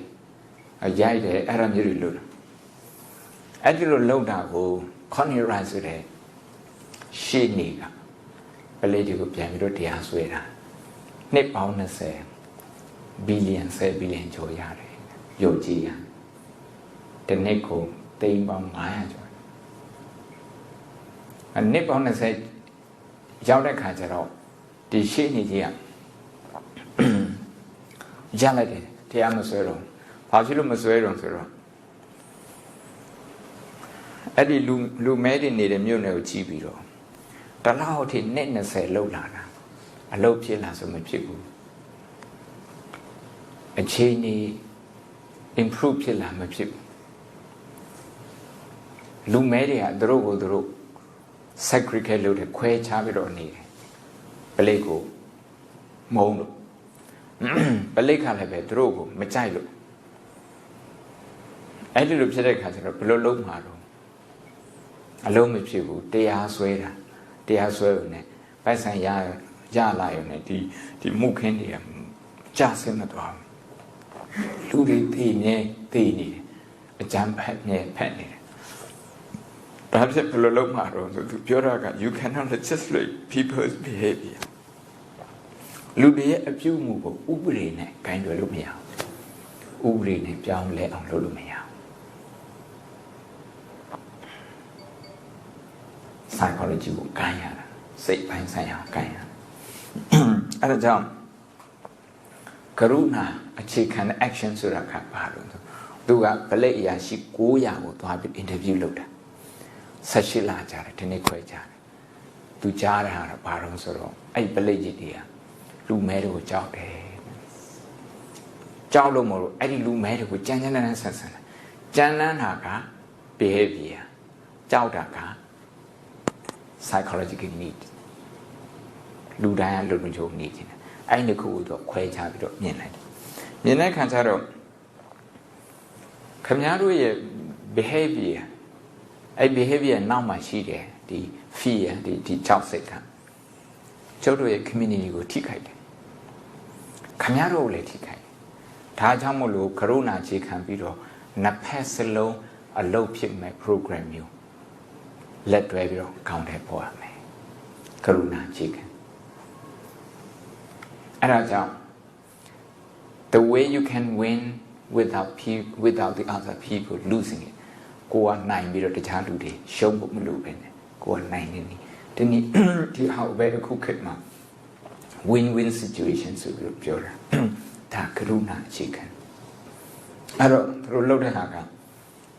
ရိုက်တယ်အဲ့ဒါမျိုးတွေလုပ်တယ်အဲ့ဒီလိုလုပ်တာကို Connie Rice ဆိုတဲ့ရှေ့နေကဗလိတ်တွေကိုပြန်ပြီးတော့တရားစွဲတာနှစ်ပေါင်း20 billion 10 billion ကျော်ရတယ်ယုံကြည်ရတစ်နှစ်ကိုသိန်းပေါင်း900ကျော်နှစ်ပေါင်း20ရောက်တဲ့ခါကျတော့ဒီရှေ့နေကြီးကရလိုက်တယ်တရားမဆွဲတော့ဘာဖြစ်လို့မဆွဲတော့ဆိုတော့အဲ့ဒီလူမဲတွေနေတဲ့မြို့နယ်ကိုကြီးပြီးတော့တလောက်ထိနှစ်20လောက်လာတာအလုပ်ဖြစ်လာဆိုမဖြစ်ဘူးအခြေအနေ improve ဖြစ်လာမဖြစ်ဘူးလူမဲတွေကသူတို့ကိုသူတို့ segregate လုပ်တယ်ခွဲခြားပြီးတော့နေတယ်ပလိတ်ကိုမုန်းလို့ပလိတ်ခါလည်းပဲသူတို့ကိုမကြိုက်လို့အဲ့ဒီလိုဖြစ်တဲ့ခါကျတော့ဘယ်လိုလုပ်မှာတော့အလုံးမဖြစ်ဘူးတရားဆွဲတာတရားဆွဲုံနဲ့ပိုက်ဆံရလာရုံနဲ့ဒီမှုခင်းတွေကကြာစင်းမသွားဘူးလူတွေသိနေတယ်အကြမ်းဖက်နေဖက်နေတယ်ဘာဖြစ်ဘယ်လိုလုပ်မှာတော့ဆိုသူပြောတာက you cannot legislate people's behavior လူတွေရဲ့အပြုအမူကိုဥပဒေနဲ့ဂိုင်းတွယ်လို့မရဘူးဥပဒေနဲ့ပြောင်းလဲအောင်လုပ်လို့မရဘူး psychology ကိုဂိုင်းရတာစိတ်ပိုင်းဆိုင်ရာဂိုင်းရအဲ့ဒါကြောင့်ကရုဏာအခြေခံတဲ့ action ဆိုတာကဘာလို့သူကဗလိတ်အရာရှိ900ကိုသွားပြီး interview လုပ်တာ18လကြာတယ်ဒီနေ့ခွဲကြာတယ်သူကြားတာကတော့ဘာလို့ဆိုတော့အဲ့ဗလိတ်ကြီးတွေကလူမဲတွေကိုကြောက်တယ်ကြောက်လို့မလို့အဲ့ဒီလူမဲတွေကိုကြမ်းကြမ်းတမ်းဆန်ဆန်ကြမ်းတမ်းတာက behavior ကြောက်တာက psychological need လူတိုင်းကလုံခြုံနေခြင်းအဲ့ဒီခုတော့ခွဲခြားပြီးတော့မြင်လိုက်တယ်မြင်တဲ့ခါကျတော့ခင်ဗျားတို့ရဲ့ behavior အဲ့ behavior နောက်မှရှိတယ်ဒီ fear ဒီကြောက်စိတ်ကကျုပ်တို့ရဲ့ community ကိုထိခိုက်တယ်ခင်ဗျားတို့လည်းထိခိုက်တယ်ဒါကြောင့်မို့လို့ကရုဏာခြေခံပြီးတော့နှစ်ဖက်စလုံးအလုပ်ဖြစ်မဲ့ program မျိုးလက်တွဲပြီးတော့ကောင်းတယ်ပေါ်ရမယ်ကရုဏာခြေခံအဲ့ဒါကြောင့် the way you can win without the other people losing it ကိုကနိုင်ပြီးတော့တခြားလူတွေရှုံးဖို့မလိုပဲနဲ့ကိုကနိုင်နေနေဒီနေ့ဒီဟောက်ပဲအခုခေတ်မှာ win-win situation ဆိုပြီးပြောတာဒါကရုဏာအခြေခံအဲ့တော့သူတို့လုပ်တဲ့ဟာက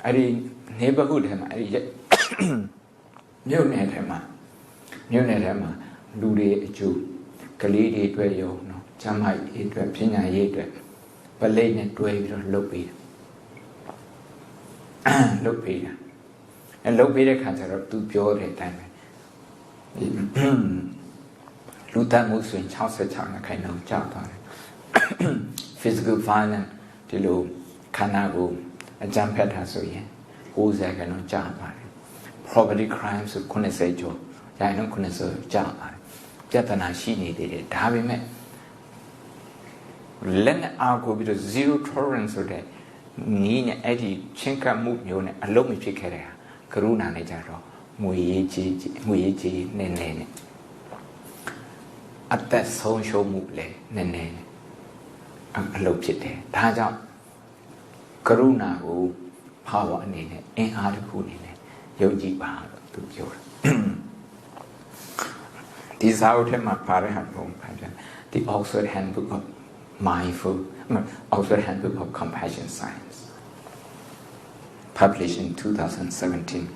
အဲ့ဒီ neighborhood ထဲမှာအဲ့ဒီမြို့နယ်ထဲမှာလူတွေအကျိုးကလေးတွေအတွက်ရောနော်ကျမ်းမာရေးအတွက်ပညာရေးအတွက်ပလိတ်နဲ့တွဲပြီးတော့လုပ်ပေးတယ်လုပ်ပေးတာအဲလုပ်ပေးတဲ့ခါကျတော့သူပြောတဲ့အတိုင်းပဲလူသားမှုဆိုရင်66%ကျသွားတယ် physical violence ဒီလိုခန္ဓာကိုအကြမ်းဖက်တာဆိုရင်90%ကျသွားတယ် property crime ဆို90ကျော်90%ကျသွားတယ်ပြဿနာရှိနေသေးတယ်ဒါပေမဲ့လက်နဲ့အားကိုပြီးတော့ zero tolerance ဆိုတဲ့နီးနဲ့အဲ့ဒီချင်းကပ်မှုမျိုးနဲ့အလုံးမဖြစ်ခဲ့တဲ့ဟာကရုဏာနဲ့ကြတော့ငွေရေးကြီးနည်းနည်းနဲ့အသက်ဆုံးရှုံးမှုလည်းနည်းနည်းနဲ့အလုံးဖြစ်တယ်ဒါကြောင့်ကရုဏာကို power အနေနဲ့အင်အားတစ်ခုအနေနဲ့ယုံကြည်ပါလို့သူပြောတယ်ဒီစာအုပ်ထဲမှာပါတဲ့ဟာကိုဖတ်ပြန် The Oxford Handbook of Oxford Handbook of Compassion Science published in 2017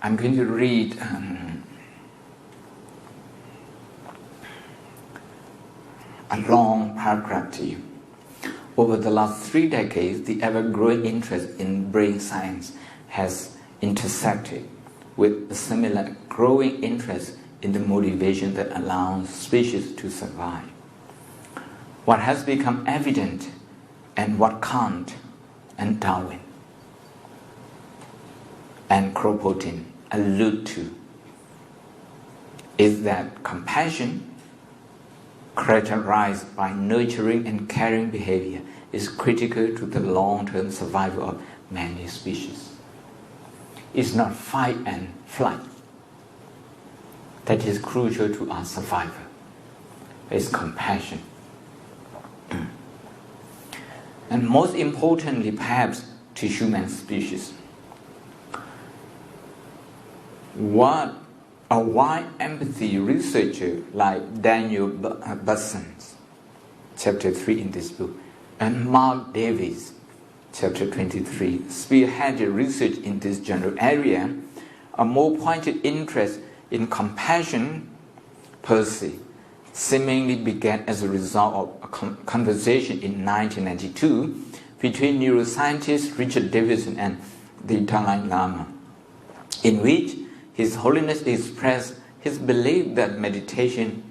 I'm going to read a long paragraph to you. Over the last 3 decades, the ever-growing interest in brain science has intersected with a similar growing interest in the motivation that allows species to survive. What has become evident and what Kant and Darwin and Kropotkin allude to is that compassion, characterized by nurturing and caring behavior, is critical to the long-term survival of many species. It's not fight and flight that is crucial to our survival. is compassion. And most importantly, perhaps, to human species. Why empathy researcher like Daniel Bussons, chapter 3 in this book, and Mark Davis, chapter 23, spearheaded research in this general area, a more pointed interest in compassion per se seemingly began as a result of a conversation in 1992 between neuroscientist Richard Davidson and the Dalai Lama, in which His Holiness expressed his belief that meditation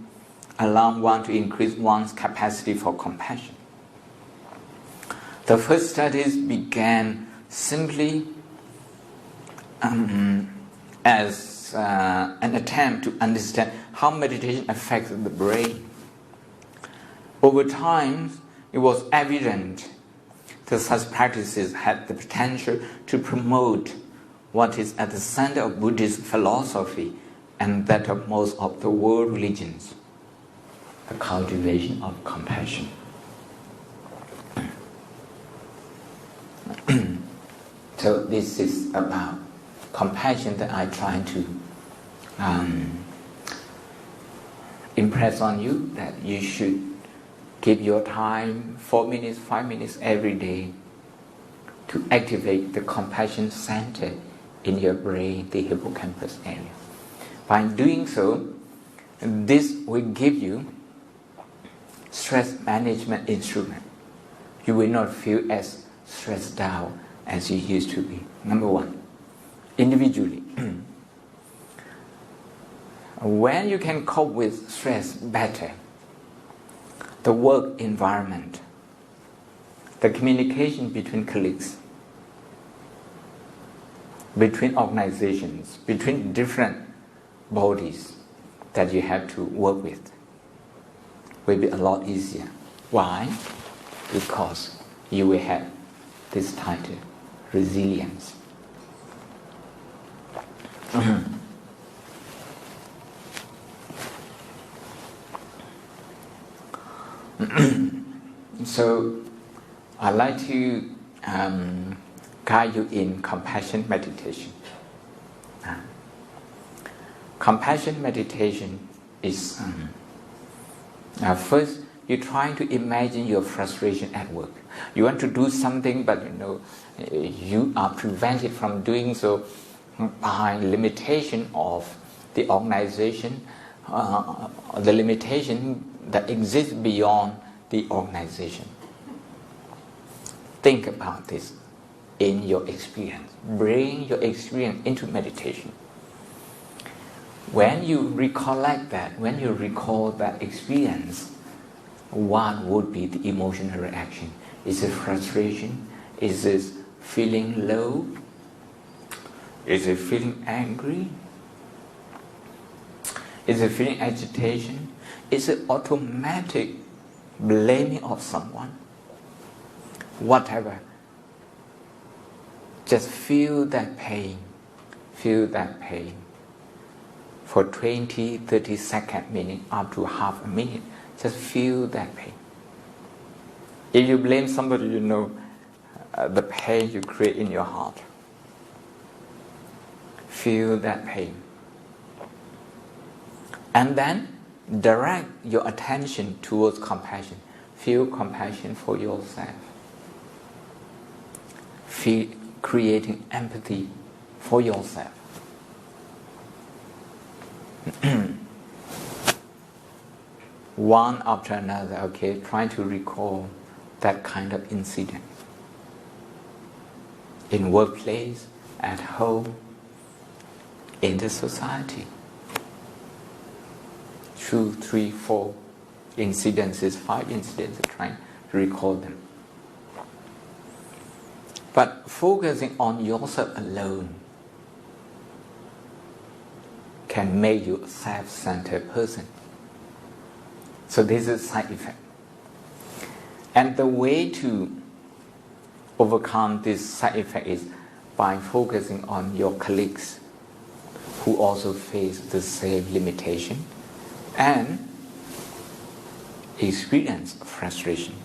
allows one to increase one's capacity for compassion. The first studies began simply as an attempt to understand how meditation affects the brain. Over time, it was evident that such practices had the potential to promote what is at the center of Buddhist philosophy and that of most of the world religions, the cultivation of compassion. So this is about compassion that I try to impress on you, that you should give your time, 4 minutes, 5 minutes every day to activate the compassion center in your brain, the hippocampus area. By doing so, this will give you stress management instrument. You will not feel as stressed out as you used to be. Number one, individually. When you can cope with stress better, the work environment, the communication between colleagues, between organizations, between different bodies that you have to work with will be a lot easier. Why? Because you will have this title, resilience. So I'd like to guide you in compassion meditation. Compassion meditation is first you're trying to imagine your frustration at work. You want to do something, but you are prevented from doing so by limitation of the organization, the limitation that exists beyond the organization. Think about this in your experience. Bring your experience into meditation. When you recollect that, when you recall that experience, what would be the emotional reaction? Is it frustration? Is it feeling low? Is it feeling angry? Is it feeling agitation? Is it automatic blaming of someone? Whatever. Just feel that pain. Feel that pain. For 20, 30 seconds, minute, up to half a minute. Just feel that pain. If you blame somebody, the pain you create in your heart. Feel that pain. And then direct your attention towards compassion. Feel compassion for yourself. Feel creating empathy for yourself. One after another, trying to recall that kind of incident. In workplace, at home, in the society. 2, 3, 4 incidences, 5 incidences, trying to recall them. But focusing on yourself alone can make you a self-centered person. So this is a side effect. And the way to overcome this side effect is by focusing on your colleagues who also face the same limitation, and experience frustration.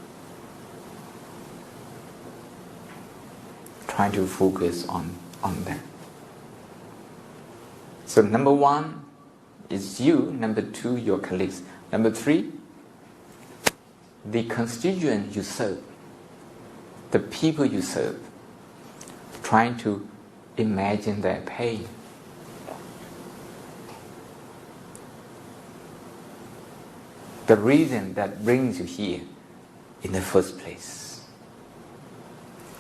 Try to focus on that. So number 1 is you, number 2 your colleagues, number 3 the constituent you serve, the people you serve. Trying to imagine their pain. The reason that brings you here in the first place.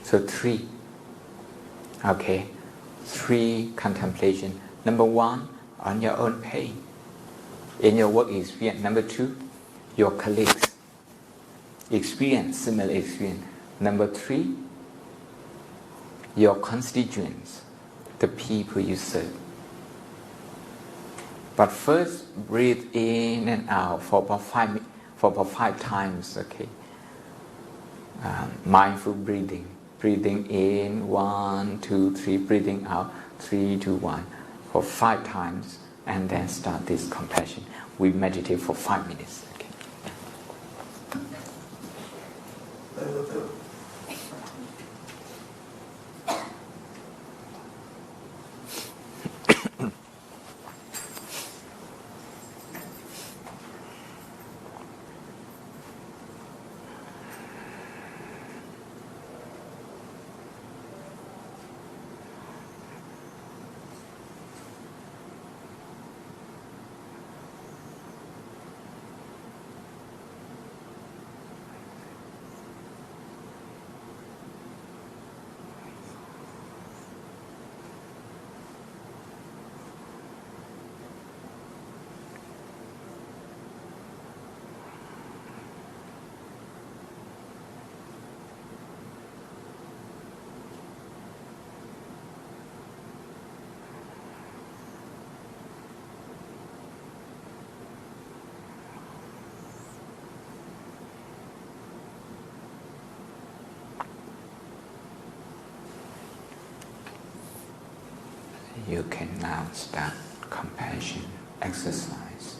So 3. Okay, 3 contemplation. Number 1, on your own pain, in your work experience. Number 2, your colleagues experience similar experience. Number 3, your constituents, the people you serve. But first, breathe in and out for about 5 times. Okay, mindful breathing. Breathing in 1, 2, 3. Breathing out 3, 2, 1 for 5 times, and then start this compassion. We meditate for 5 minutes. Okay. You can now start compassion exercise.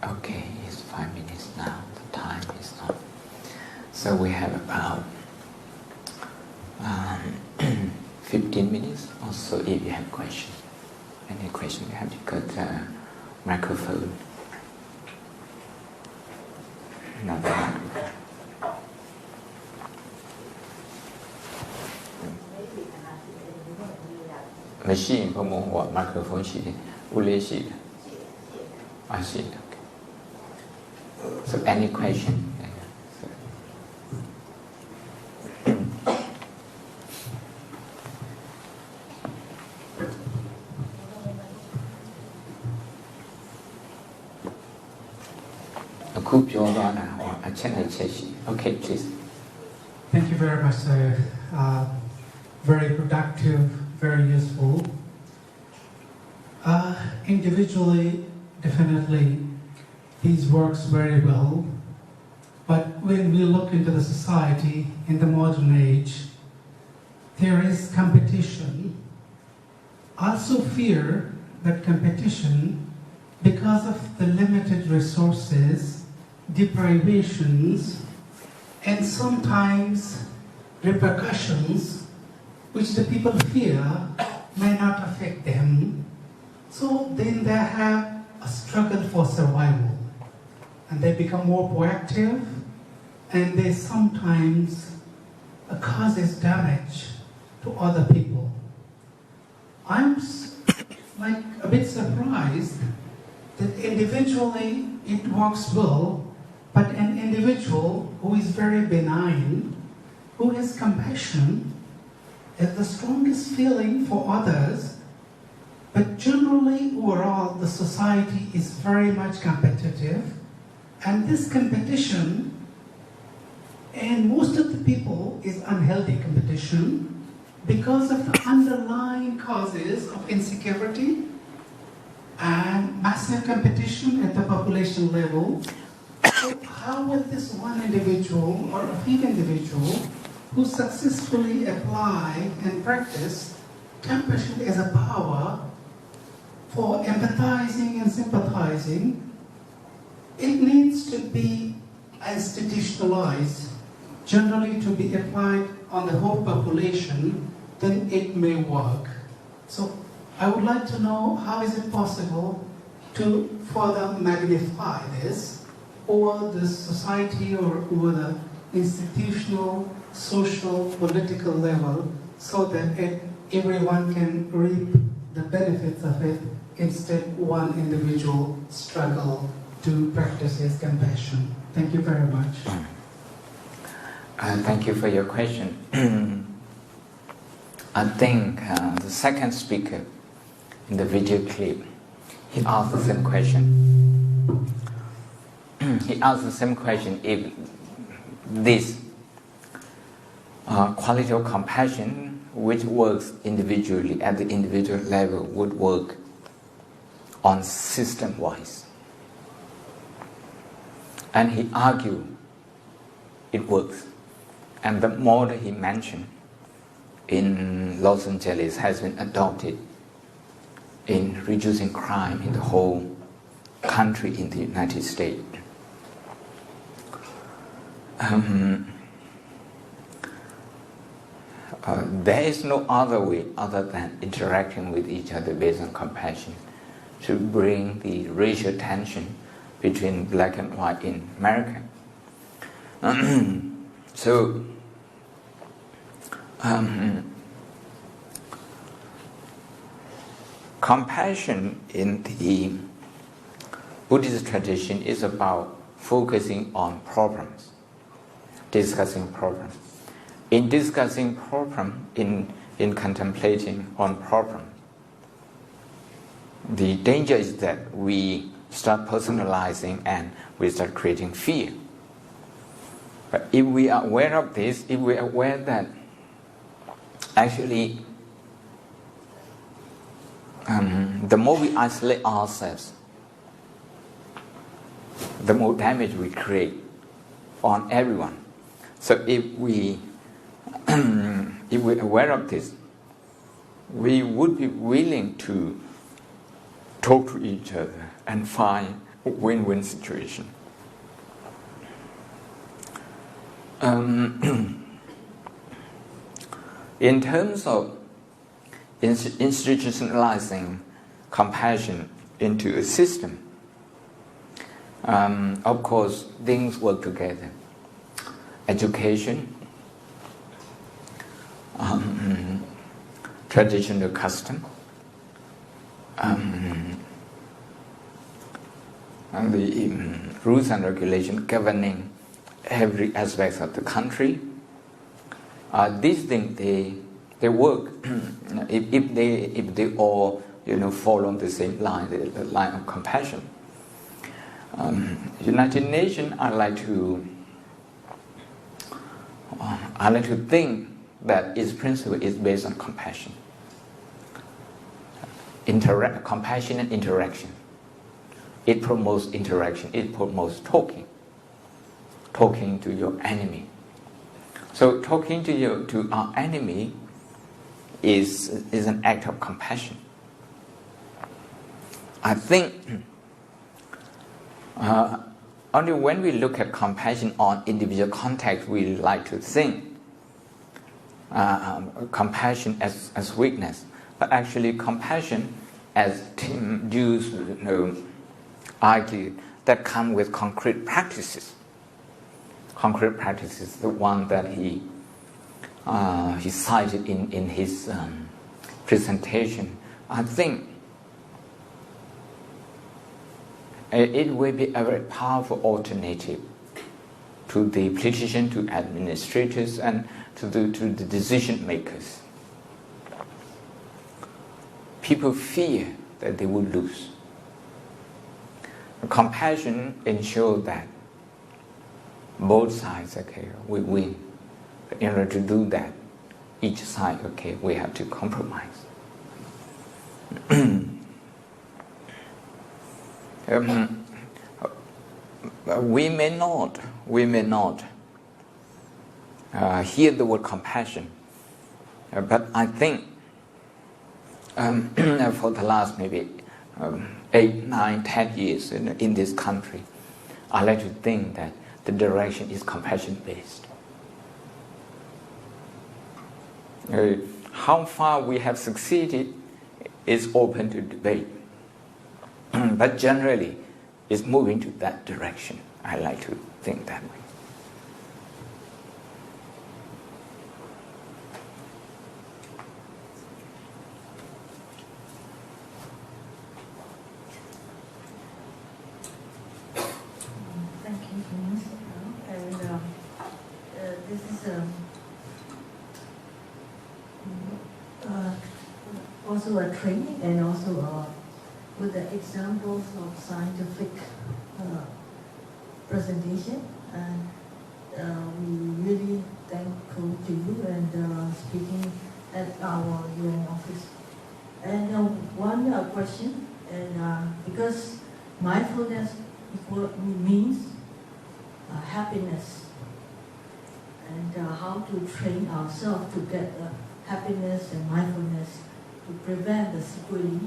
Okay, it's 5 minutes now. The time is up. So we have about 15 minutes or so if you have questions. Any question you have, you got the microphone. Another microphone. Machine ဘုံဘုံဟို microphone ရှိတယ်။ဦးလေးရှိတယ်။အားရှိတယ် So any question? Okay, please. Thank you very much, sir. Very productive, very useful. Individually, definitely, these works very well. But when we look into the society in the modern age, there is competition. I also fear that competition, because of the limited resources, deprivations, and sometimes repercussions which the people fear may not affect them. So then they have a struggle for survival. And they become more proactive, and they sometimes causes damage to other people. I'm like a bit surprised that individually it works well, but an individual who is very benign, who has compassion, has the strongest feeling for others, but generally overall the society is very much competitive, and this competition, and most of the people, is unhealthy competition because of the underlying causes of insecurity and massive competition at the population level. So how will this one individual or a few individual who successfully apply and practice compassion as a power for empathizing and sympathizing, it needs to be institutionalized, generally to be applied on the whole population, then it may work. So I would like to know how is it possible to further magnify this over the society or over the institutional, social, political level, so that everyone can reap the benefits of it instead one individual struggle to practice his compassion. Thank you very much. Thank you for your question. I think the second speaker in the video clip, he asked the same question. He asked the same question if this quality of compassion, which works individually at the individual level, would work on system-wise. And he argued it works. And the model he mentioned in Los Angeles has been adopted in reducing crime in the whole country in the United States. There is no other way other than interacting with each other based on compassion to bring the racial tension between black and white in America. So, compassion in the Buddhist tradition is about focusing on problems, discussing problems. In discussing problem, in contemplating on problem, the danger is that we start personalizing and we start creating fear. But if we are aware of this, if we are aware that actually the more we isolate ourselves, the more damage we create on everyone. So if we're aware of this, we would be willing to talk to each other and find win-win situation. In terms of institutionalizing compassion into a system, of course, things work together. Education, traditional custom, and the rules and regulations governing every aspect of the country. These things they work if they all follow the same line, the line of compassion. United Nations, I like to think that its principle is based on compassion. Compassionate interaction. It promotes interaction. It promotes talking to your enemy. So talking to our enemy is an act of compassion. I think only when we look at compassion on individual context, we like to think compassion as weakness, but actually compassion, as Tim used argued, that come with concrete practices. Concrete practices, the one that he cited in his presentation. I think it will be a very powerful alternative to the politicians, to administrators, and to the decision makers. People fear that they will lose. Compassion ensures that both sides, we win. But in order to do that, each side, we have to compromise. We may not hear the word compassion, but I think for the last maybe 8, 9, 10 years in this country, I like to think that the direction is compassion-based. How far we have succeeded is open to debate. But generally, it's moving to that direction. I like to think that way. Thank you, Mr. And this is also a training and also with the examples of scientific presentation, and we really thankful to you and speaking at our UN office. And one question, and because mindfulness means happiness, and how to train ourselves to get happiness and mindfulness to prevent the sequelae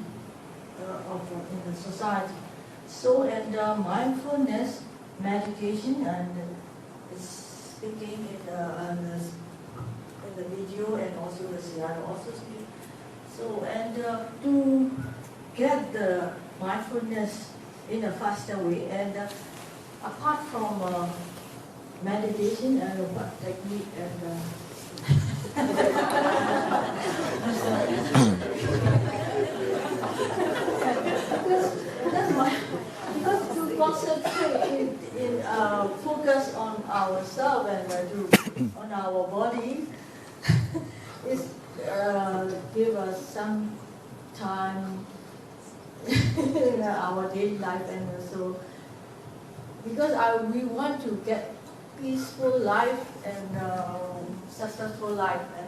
in the society. So, and mindfulness meditation, and speaking in the video, and also the Tayar also speak. So, and to get the mindfulness in a faster way, and apart from meditation and what technique and because to concentrate in focus on ourselves and on our body is give us some time in our daily life, and so because we want to get peaceful life and successful life, and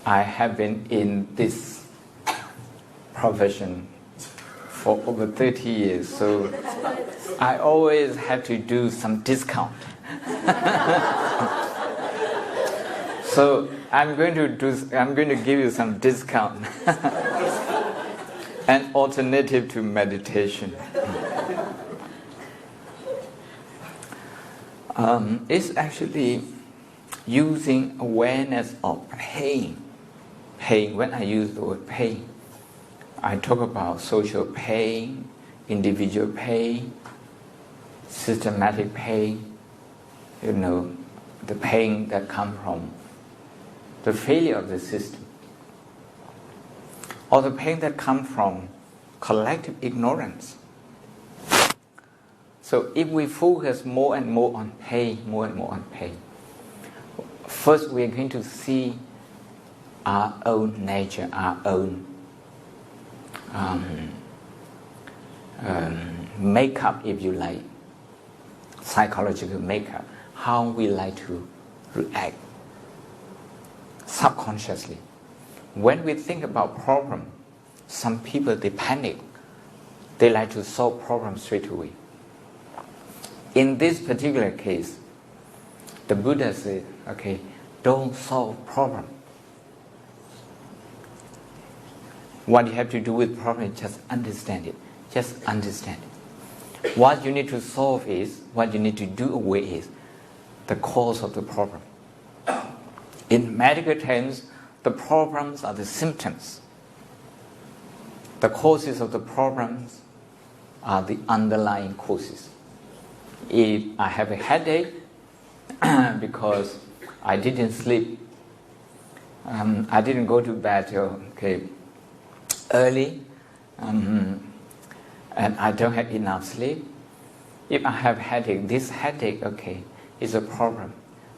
I have been in this profession for over 30 years, so I always have to do some discount. So I'm going to give you some discount. An alternative to meditation. It's actually using awareness of pain. Pain, when I use the word pain, I talk about social pain, individual pain, systematic pain, the pain that comes from the failure of the system, or the pain that comes from collective ignorance. So if we focus more and more on pain, first we are going to see our own nature, our own makeup, if you like, psychological makeup, how we like to react subconsciously. When we think about problem, some people, they panic. They like to solve problems straight away. In this particular case, the Buddha said, okay, don't solve problem. What you have to do with problem is just understand it. Just understand it. What you need to solve is, what you need to do away is the cause of the problem. In medical terms, the problems are the symptoms. The causes of the problems are the underlying causes. If I have a headache because I didn't sleep, I didn't go to bed early, and I don't have enough sleep. If I have headache, this headache, is a problem.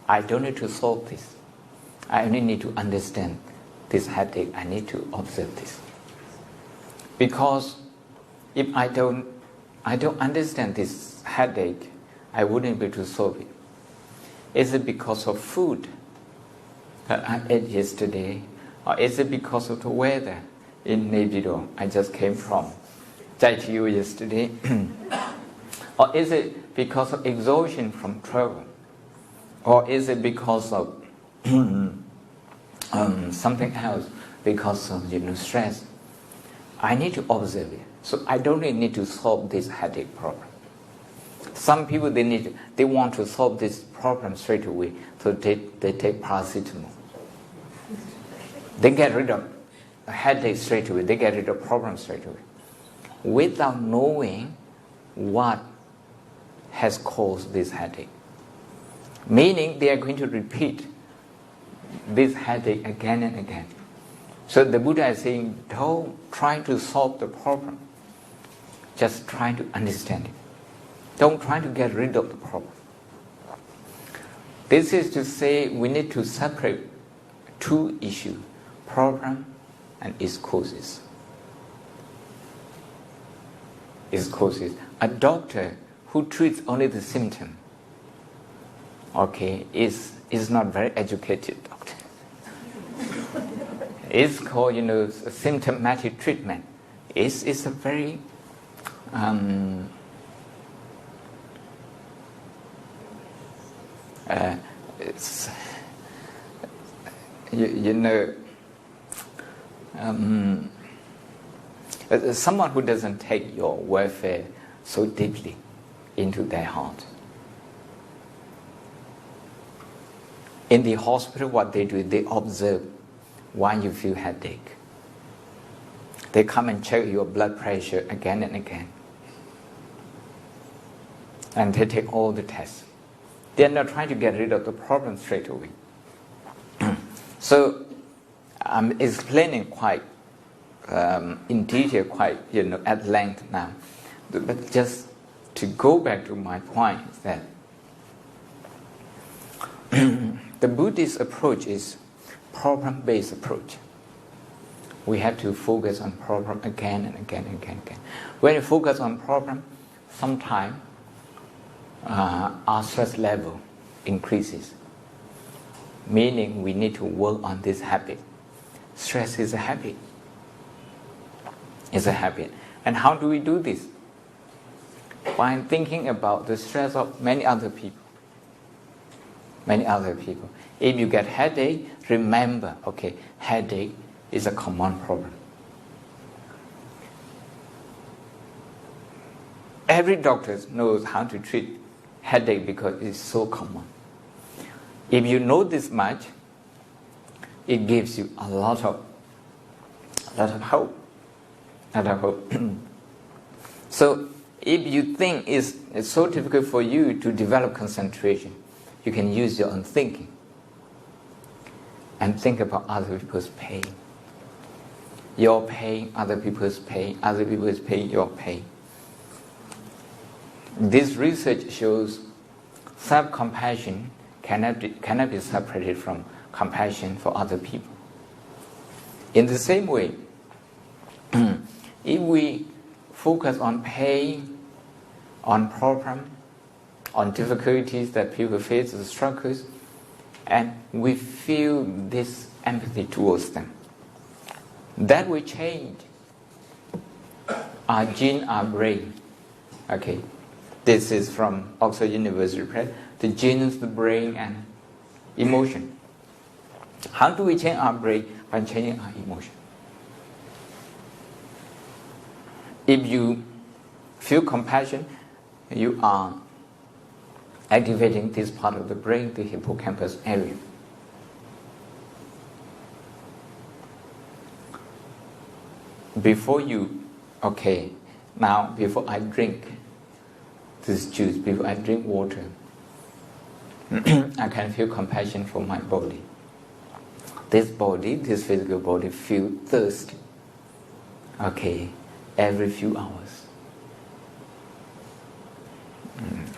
I don't need to solve this. I only need to understand this headache. I need to observe this. Because if I don't understand this headache, I wouldn't be able to solve it. Is it because of food that I ate yesterday? Or is it because of the weather in Naypyidaw? I just came from Zawgyi yesterday. Or is it because of exhaustion from travel? Or is it because of something else, because of stress? I need to observe it. So I don't need to solve this headache problem. Some people, they want to solve this problem straight away, so they take paracetamol. They get rid of a headache straight away. They get rid of problem straight away, without knowing what has caused this headache. Meaning they are going to repeat this headache again and again. So the Buddha is saying, don't try to solve the problem. Just try to understand it. Don't try to get rid of the problem. This is to say we need to separate two issues, problem and its causes. Its causes. A doctor who treats only the symptom, is not very educated doctor. It's called, symptomatic treatment. It's a very someone who doesn't take your welfare so deeply into their heart. In the hospital, what they do is they observe why you feel headache. They come and check your blood pressure again and again. And they take all the tests. They are not trying to get rid of the problem straight away. So I'm explaining quite in detail, quite at length now. But just to go back to my point is that the Buddhist approach is problem-based approach. We have to focus on problem again and again and again. When you focus on problem, sometimes our stress level increases. Meaning we need to work on this habit. Stress is a habit. It's a habit. And how do we do this? By thinking about the stress of many other people. many other people. If you get headache, remember, okay, headache is a common problem. Every doctor knows how to treat headache because it's so common. If you know this much, it gives you a lot of hope. So if you think it's so difficult for you to develop concentration, you can use your own thinking and think about other people's pain. Your pain, other people's pain, other people's pain, your pain. This research shows self-compassion cannot be separated from compassion for other people. In the same way, if we focus on pain, on problem, on difficulties that people face, the struggles, and we feel this empathy towards them, that will change our gene, our brain. Okay, this is from Oxford University Press. The genes, the brain, and emotion. How do we change our brain? By changing our emotion. If you feel compassion, you are activating this part of the brain, the hippocampus area. Before I drink this juice, before I drink water, I can feel compassion for my body. This physical body, feel thirsty. Okay, every few hours.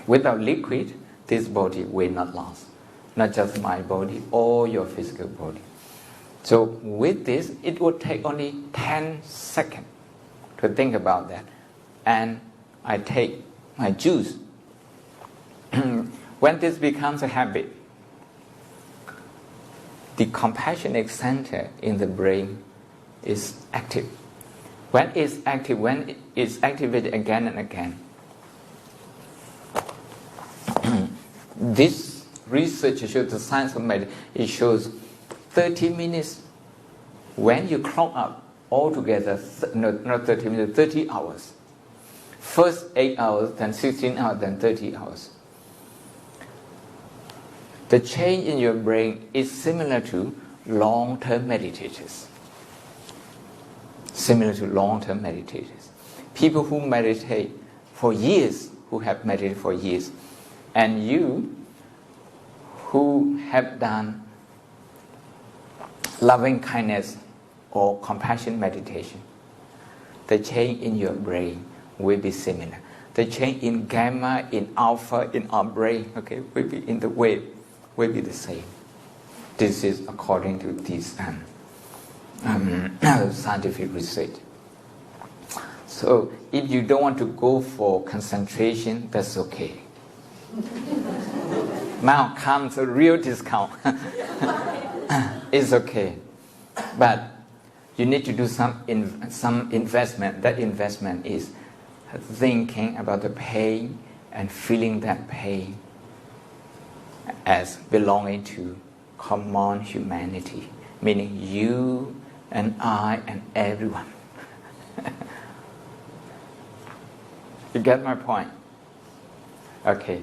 Without liquid, this body will not last. Not just my body, all your physical body. So with this, it would take only 10 seconds to think about that. And I take my juice. When this becomes a habit, the compassionate center in the brain is active. When it's active, when it's activated again and again, this research shows, the science of medicine, it shows 30 minutes when you clock up altogether, not 30 minutes, 30 hours. First 8 hours, then 16 hours, then 30 hours. The change in your brain is similar to long-term meditators. Similar to long-term meditators. People who meditate for years, who have meditated for years, and you who have done loving kindness or compassion meditation, the change in your brain will be similar. The change in gamma, in alpha, in our brain, okay, will be in the wave, will be the same. This is according to this scientific research. So if you don't want to go for concentration, that's okay. Now comes a real discount. It's okay. But you need to do some investment. That investment is thinking about the pain and feeling that pain as belonging to common humanity, meaning you and I and everyone. You get my point? Okay.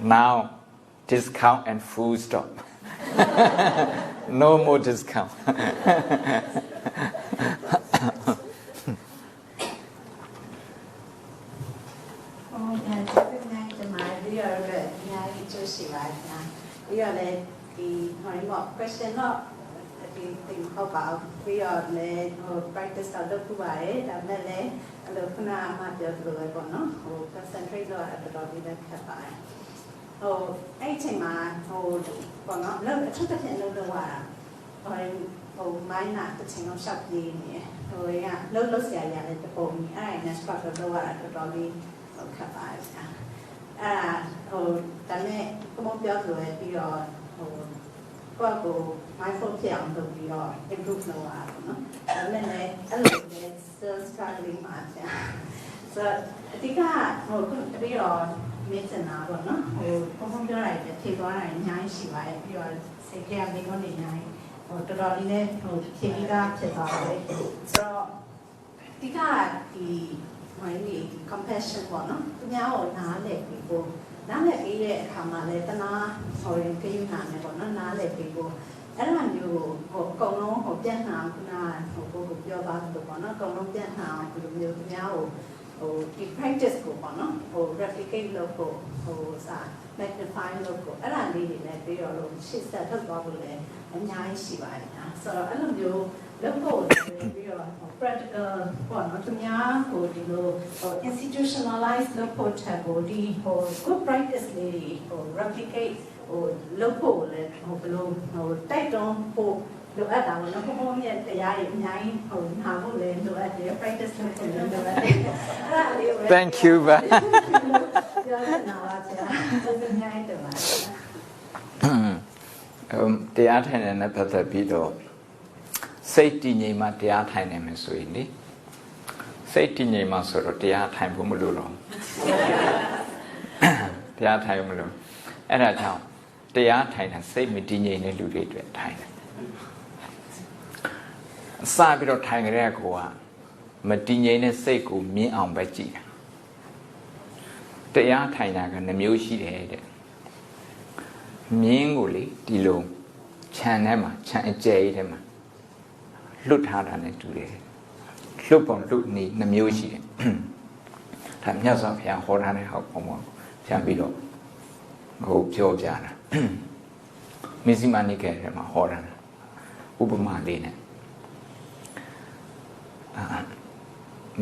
Now, discount and full stop. No more discount. We are the question not think about we are practice other kuai that mele alokuna matter to concentrate at the body that kapai. Oh, 18 months, no, it's not a or mine not the thing of shop the oh, yeah, no, at the home, I spot the door at the body of kapai. Dane come on, be or go mindful on the be or improve no one. And then they still struggling much. So I think I couldn't be or meet an hour, no? Come on, တွေဖြေသွားတာအများကြီးရှိပါတယ်ပြီးတော့စိတ်ထဲကမိကုန်းနေများကြီးတော်တော်လေးနဲ့ဖြေပြီးသားဖြစ်သွားပါတယ်ဆိုတော့ဒီကဒီ compassion ပေါ့နော်သူများကိုနားလည်ပြီးဖို့နားလည်ပြီးတဲ့အခါမှာလည်းတနာဆိုရင်ကိန်းနာနဲ့ပေါ့နော်နားလည်ပြီးဖို့အဲ့ဒါမျိုးအကုန်လုံးပြန်နှောင်ခုနကိုပြောသွားသလိုပေါ့နော်အကုန်လုံးပြန်နှောင်ဒီလိုမျိုးသူများကိုဒီ practice ကိုပေါ့နော်replicate လုပ်ဖို့magnify လုပ်ဖို့အဲ့ဒါလေးတွေလည်းပြီးတော့လို့ရှေ့ဆက်ထုတ်သွားဖို့လည်းအများကြီးရှိပါတယ်ညာဆိုတော့အဲ့လိုမျိုးလုပ်ဖို့ပြီးတော့ practical ပေါ့နော်သူများဒီလို institutionalize လုပ်ဖို့ချက်ကိုဒီgood practice လေးတွေreplicate လုပ်ဖို့လည်းဘယ်လိုတိုက်တွန်းဖို့လိုအပ်တာပေါ့နော်ဘုံဘုံရဲ့တရားတွေအများကြီးနားဖို့လည်းလိုအပ်တယ် practice လုပ်ဖို့လည်းလိုအပ်တယ်အဲ့ဒါလေးကို Thank you ပါပြောနေတာပါဆရာကျေးဇူးအများကြီးတင်ပါတယ်တရားထိုင်တဲ့ပတ်သက်ပြီးတော့စိတ်တည်ငြိမ်မှတရားထိုင်နိုင်မယ်ဆိုရင်လေစိတ်တည်ငြိမ်မှဆိုတော့တရားထိုင်ဖို့မလိုတော့တရားထိုင်ဖို့မလိုအဲ့ဒါကြောင့်တရားထိုင်တာစိတ်မတည်ငြိမ်တဲ့လူတွေအတွက်ထိုင်တယ်အစပြီးတော့ထိုင်ကြတဲ့ကောကမတည်ငြိမ်တဲ့စိတ်ကိုမြင်အောင်ပဲကြည့်တာတရားထိုင်တာကနှမျိုးရှိတယ်တဲ့မြင်းကိုလေဒီလိုခြံထဲမှာခြံအကျယ်ကြီးထဲမှာလွတ်ထားတာနဲ့တူတယ်လွတ်ပုံလွတ်နေနှမျိုးရှိတယ်ဒါမြတ်စွာဘုရားဟောထားတဲ့ဟောပုံပေါ်ပြန်ပြီးတော့ပြောပြတာမစ္စည်းမနိကေထဲမှာဟောတာဥပမာလေးနဲ့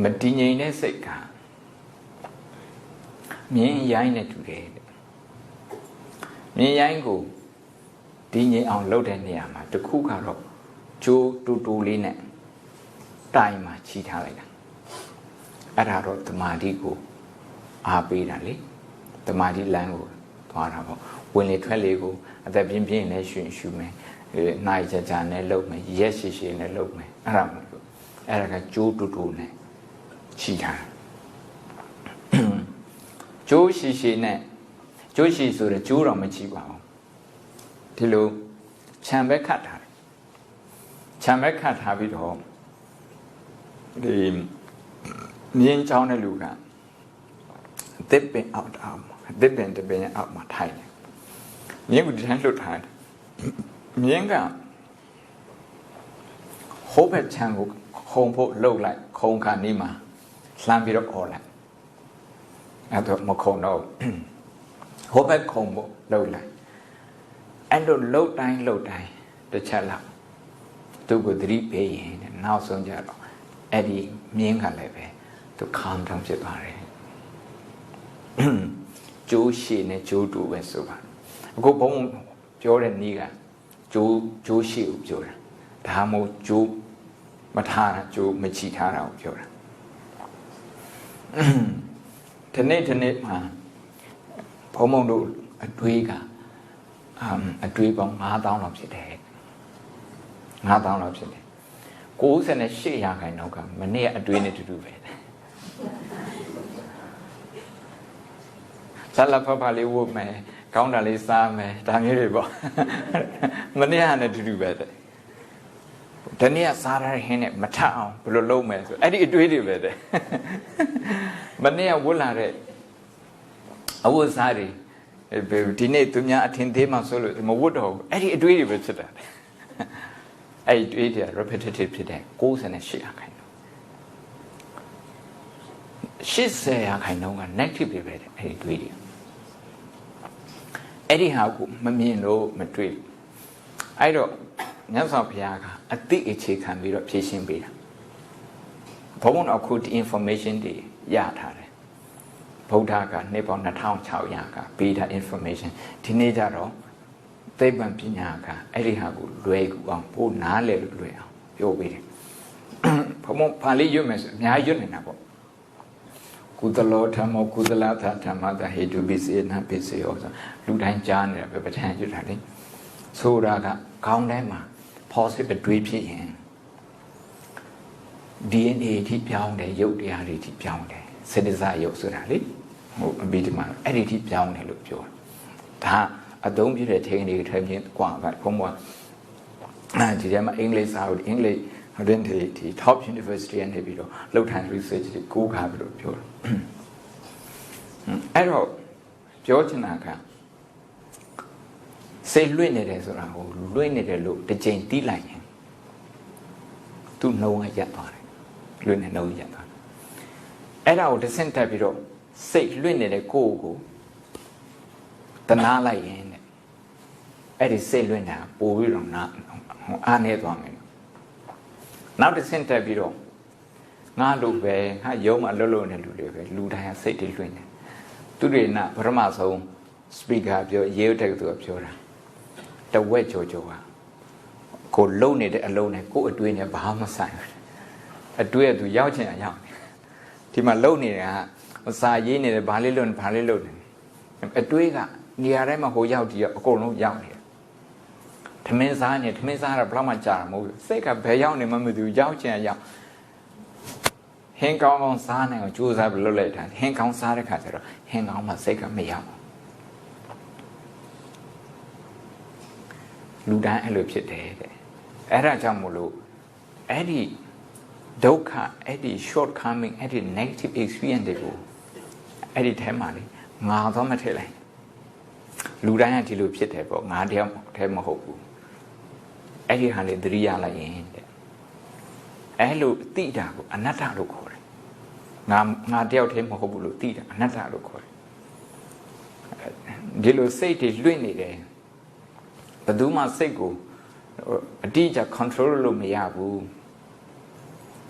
မတည်ငြိမ်တဲ့စိတ်ကမြင်းရိုင်းနဲ့တူတယ်မြင်းရိုင်းကိုတည်ငြိမ်အောင်လုပ်တဲ့နေရာမှာတခုကတော့ကျိုးတူတူလေးနဲ့တိုင်မှာချီထားလိုက်တာအဲ့ဒါတော့သမာဓိကိုအားပေးတာလေသမာဓိလမ်းကိုသွားတာပေါ့ဝင်လေထွက်လေကိုအသက်ပြင်းပြင်းနဲ့ရှူမယ်နိုင်ကြကြနဲ့လုပ်မယ်ရက်ရှိရှိနဲ့လုပ်မယ်အဲ့ဒါမလို့အဲ့ဒါကကျိုးတူတူနဲ့ချီထားကျိုးရှိရှိနဲ့ကျိုးရှိဆိုတော့ကျိုးတော့မချီပါဘူးဒီလိုခြံပဲခတ်ထားခြံပဲခတ်ထားပြီးတော့ဒီမြင်းချောင်းတဲ့လူကတစ်ပင်အောက်တစ်ပင်တစ်ပင်အောက်မှာထိုင်တယ်မြင်းကဒီတိုင်းလွတ်ထားတယ်မြင်းကဟိုဘက်ခြံကိုခုံဖို့လှုပ်လိုက်ခုံခါနေမှာလှမ်းပြီးတော့អော်လိုက်အဲ့တော့မခုံတော့ဟိုဘက်ခုံဖို့လှုပ်လိုက်အဲ့လိုလှုပ်တိုင်းတစ်ချက်လောက်သူကိုသတိပေးရင်နောက်ဆုံးကြတော့အဲ့ဒီမြင်းကလည်းပဲသူခံတောင်ဖြစ်သွားတယ်ကျိုးရှိနဲ့ကျိုးတူပဲဆိုပါအခုဘုံပြောတဲ့နည်းကကျိုးရှိကိုပြောတာဒါမှမဟုတ်ကျိုးမထားတာကျိုးမချီထားတာကိုပြောတာဒီနေ့မှာဘုံတို့အတွေးကအတွေးပေါင်း9000လောက်ဖြစ်တယ်9000လောက်ဖြစ်တယ်98%ကမနေ့အတွေးနဲ့တူတူပဲဇာလဖဖလေးဝတ်မယ်ကောင်းတာလေးစားမယ်ဒါမျိုးတွေပေါ့မနေ့ကနဲ့တူတူပဲတဲ့ဒီနေ့ကစားရတဲ့ဟင်းနဲ့မထအောင်ဘယ်လိုလုပ်မယ်ဆိုအဲ့ဒီအတွေးတွေပဲတဲ့မနေ့ကဝတ်လာတဲ့အဝတ်စားတွေဒီနေ့သူများအထင်သေးမှဆိုလို့မဝတ်တော့ဘူးအဲ့ဒီအတွေးတွေပဲဖြစ်တာအဲ့ဒီတွေးတွေ repetitive ဖြစ်တဲ့98%80%က negative တွေပဲတဲ့အဲ့ဒီတွေးတွေအဲ့ဒီဟာကိုမမြင်လို့မတွေ့အဲ့တော့မြတ်စွာဘုရားကအသိအခြေခံပြီးတော့ဖြည့်ရှင်းပေးတာဘုံအခုဒီ information တွေရထားတယ်ဗုဒ္ဓကနှစ်ပေါင်း2600ကပေးထား information ဒီနေ့ကျတော့သိပ္ပံပညာကအဲ့ဒီဟာကိုလွယ်ကူအောင်ပို့နားလည်လို့လွယ်အောင်ပြောပေးတယ်ဘုံဘာလေးရွတ်မယ်ဆိုအများကြီးရွတ်နေတာပေါ့ကုသလောဓမ္မောကုသလသဓမ္မတဟေတုပိစေနပိစေယောဆိုလူတိုင်းကြားနေတာပဲပဋ္ဌာန်းရွတ်တာလေဆိုတာကခေါင်းထဲမှာ positive တွေးဖြစ်ရင် DNA ထိပြောင်းတယ်ရုပ်တရားတွေထိပြောင်းတယ်စေတစာရုပ်ဆိုတာလေဟိုအဘိဓမ္မာအဲ့ဒီထိပြောင်းတယ်လို့ပြောတာ ဒါအသုံးပြတဲ့ technique ထဲချင်းกว่าပဲဘုံဘွားဒီထဲမှာ English စာအုပ် English ဟုတ်တယ်ဒီ top university ကနေပြီးတော့လောက်ထိုင် research တွေကိုခါပြီးတော့ပြောတယ်အဲ့တော့ပြောချင်တာကစိတ်လွင့်နေတယ်ဆိုတာကိုလွင့်နေတယ်လို့တစ်ချိန်တီးလိုက်ရင်သူ့နှုံးကရပ်သွားတယ်လွင့်နေနှုံးရပ်သွားတယ်အဲ့ဒါကိုတစ်ဆင့်တက်ပြီးတော့စိတ်လွင့်နေတဲ့ကိုယ်ကိုတနာလိုက်ရင်တဲ့အဲ့ဒီစိတ်လွင့်တာပို့ပြီးတော့အားနေသွားမယ်နောက်တစ်ဆင့်တက်ပြီးတော့ငါလိုပဲဟာရုံးမှာလွတ်လွတ်နေလူတွေပဲလူတိုင်းကစိတ်တွေလွင့်နေသူတွေနာပထမဆုံး speaker ပြောရေးတက်သူကပြောတာတဝက်ကြောဟာကိုလုံနေတဲ့အလုံးနဲ့ကိုအတွေးနဲ့ဘာမှမဆိုင်ဘူးအတွေးကသူရောက်ချင်အောင်ရောက်ဒီမှာလုံနေတာကစာရေးနေတယ်ဘာလေးလွတ်ဘာလေးလွတ်နေအတွေးကနေရာတိုင်းမှာဟိုရောက်ဒီရောက်အကုန်လုံးရောက်နေတယ်ထမင်းစားနေထမင်းစားတာဘယ်တော့မှကြာမှာမဟုတ်ဘူးစိတ်ကဘယ်ရောက်နေမှမသိဘူးရောက်ချင်အောင်ရောက်ဟင်းကောင်းကောင်းစားနေအောင်ကြိုးစားပြီးလုပ်လိုက်တာဟင်းကောင်းစားတဲ့ခါကျတော့ဟင်းကောင်းမှစိတ်ကမရောက်လူတိုင်းအဲ့လိုဖြစ်တယ်တဲ့အဲ့ဒါကြောင့်မို့လို့အဲ့ဒီဒုက္ခအဲ့ဒီ shortcoming အဲ့ဒီ negative experience တွေကိုအဲ့ဒီထဲမှာလေငါတော့မထည့်လိုက်လူတိုင်းကဒီလိုဖြစ်တယ်ပေါ့ငါတယောက်ထဲမဟုတ်ဘူးအဲ့ဒီဟာလေသတိရလိုက်ရင်တဲ့အဲ့လိုသိတာကိုအနတ္တလို့ခေါ်တယ်ငါတယောက်ထဲမဟုတ်ဘူးလို့သိတာအနတ္တလို့ခေါ်တယ်ဒီလိုစိတ်တွေလွင့်နေတယ်ဘယ်သူမှစိတ်ကိုအတိအကျ control လုပ်မရဘူး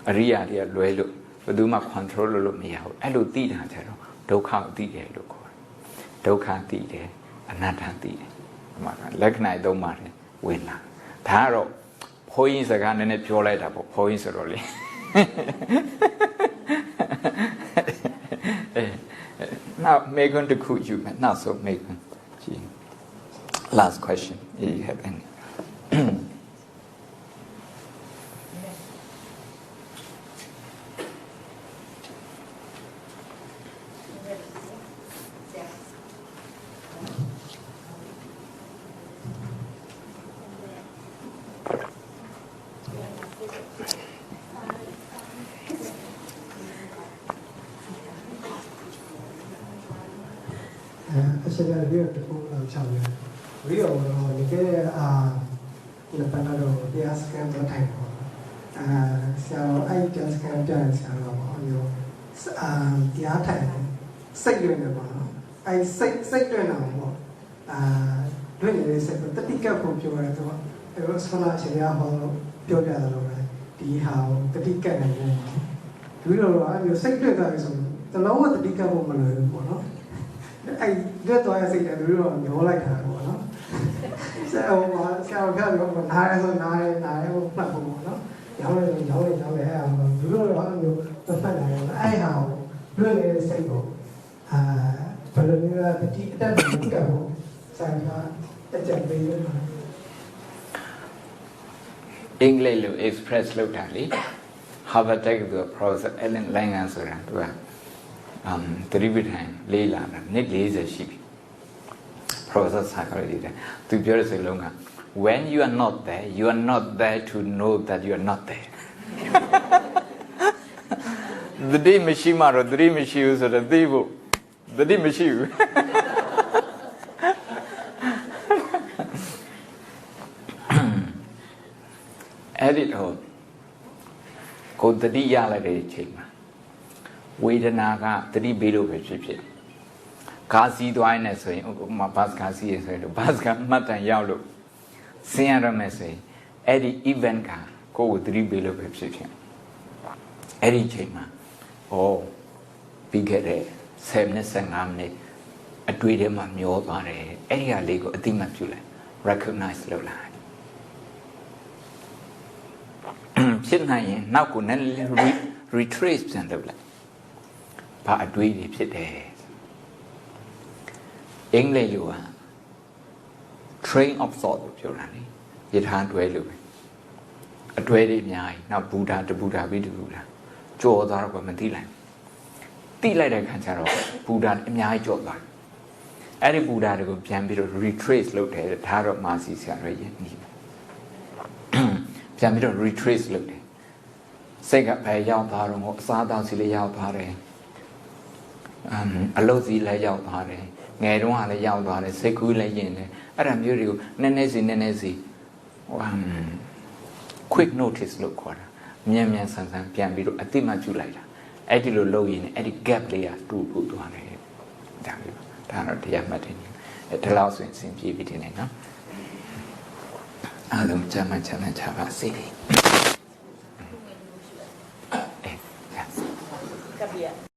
အရိယာတွေကလွဲလို့ဘယ်သူမှ control လုပ်မရဘူးအဲ့လိုသိတာကြတော့ဒုက္ခကိုသိတယ်လို့ခေါ်တယ်ဒုက္ခသိတယ်အနတ္တသိတယ်ဒီမှာလက္ခဏာသုံးပါတယ်ဝင်လာဒါကတော့ဘုန်းကြီးစကားနည်းနည်းပြောလိုက်တာပေါ့ဘုန်းကြီးဆိုတော့လေNow, Megan to quote you, not so Megan. Last question. Do you have any? Saya dia tu macam ni. Dia orang ni ke lepas lalu dia sekarang bertanya. Saya ai dia sekarang dia saya yo dia tanya. Saya ni apa? Ai saya ni apa? Dua ni saya ketika pun jual tu. Kalau sekolah saya hal jual dia tu di hal ketika ni. Dua orang yo saya ni kan so. Terlalu ketika pun mana mana. Ai đưa tôi là gì để đưa rồi nhớ lại cả của nó sao cái nó còn hai thôi này không phải của nó nhớ lại đưa rồi nó nhiều tôi phải là ai hào đưa này xây bộ phần lớn như là cái chị đã được cả bộ sai nó đã chuẩn bị rồi English lo express lo ta le Harvard take the process Ellen Langan ဆိုတာသူကသတိပဋ္ဌာန်လေးလာတာနှစ်40ရှိပြီ process psychology တဲ့သူပြောတဲ့စကားလုံးက when you are not there to know that you are not there သတိမရှိမှတော့သတိမရှိဘူးဆိုတော့သိဖို့သတိမရှိဘူးအဲ့ဒီတော့ကိုသတိရလိုက်တဲ့အချိန်မှာဝေဒနာကသတိပေးလို့ပဲဖြစ်ဖြစ်ကားစီးသွားနေဆိုရင်ဥပမာဘတ်ကားစီးရဆိုရင်ဘတ်ကမှတ်တမ်းရောက်လို့ဆင်းရရမယ်ဆိုရင်အဲ့ဒီ event ကကိုယ်ကိုသတိပေးလို့ပဲဖြစ်ဖြစ်အဲ့ဒီချိန်မှာပြီးခဲ့တဲ့10မိနစ်15မိနစ်အတွေ့အကြုံမှာမျောသွားတယ်အဲ့ဒီဟာလေးကိုအသိမှတ်ပြုလိုက် recognize လုပ်လိုက်ဖြစ်နိုင်ရင်နောက်ကိုနည်းနည်း retrace ပြန်လုပ်လိုက်ဘာအတွေ့အကြုံဖြစ်တယ်အင်္ဂလိပ်လိုက train of thought လို့ပြောတာလေယထာတွဲလို့ပဲအတွဲတွေအများကြီးနောက်ဘူဒာတဘူဒာပြီးတဘူဒာကြော်သွားတော့မသိလိုက်သိလိုက်တဲ့ခါကျတော့ဘူဒာအများကြီးကြော်သွား အဲ့ဒီဘူဒါတွေကိုပြန်ပြီးတော့ retrace လုပ်တယ်ဒါတော့မာစီဆရာရဲ့ယဉ်နီးပြန်ပြီးတော့ retrace လုပ်တယ်စိတ်ကပဲရောက်သွားတော့အစားတောက်စီလေးရောက်သွားတယ်အလုပ်စီလည်းရောက်သွားတယ်ငယ်တုန်းကလည်းရောက်သွားတယ်စိတ်ကူးလည်းယဉ်တယ်အဲ့ဒါမျိုးတွေကိုနည်းနည်းစီquick notice လို့ခေါ်တာမြန်မြန်ဆန်ဆန်ပြန်ပြီးတော့အတိမတ်ကျူလိုက်တာအဲ့ဒီလိုလုပ်ရင်းနဲ့အဲ့ဒီ gap လေးကတူဖို့သွားတယ်ဒါမျိုးဒါတော့တရားမှတ်တယ်ဒီလောက်ဆိုရင်အဆင်ပြေပြီတင်နေနော်အားလုံးချမ်းသာချပါစေ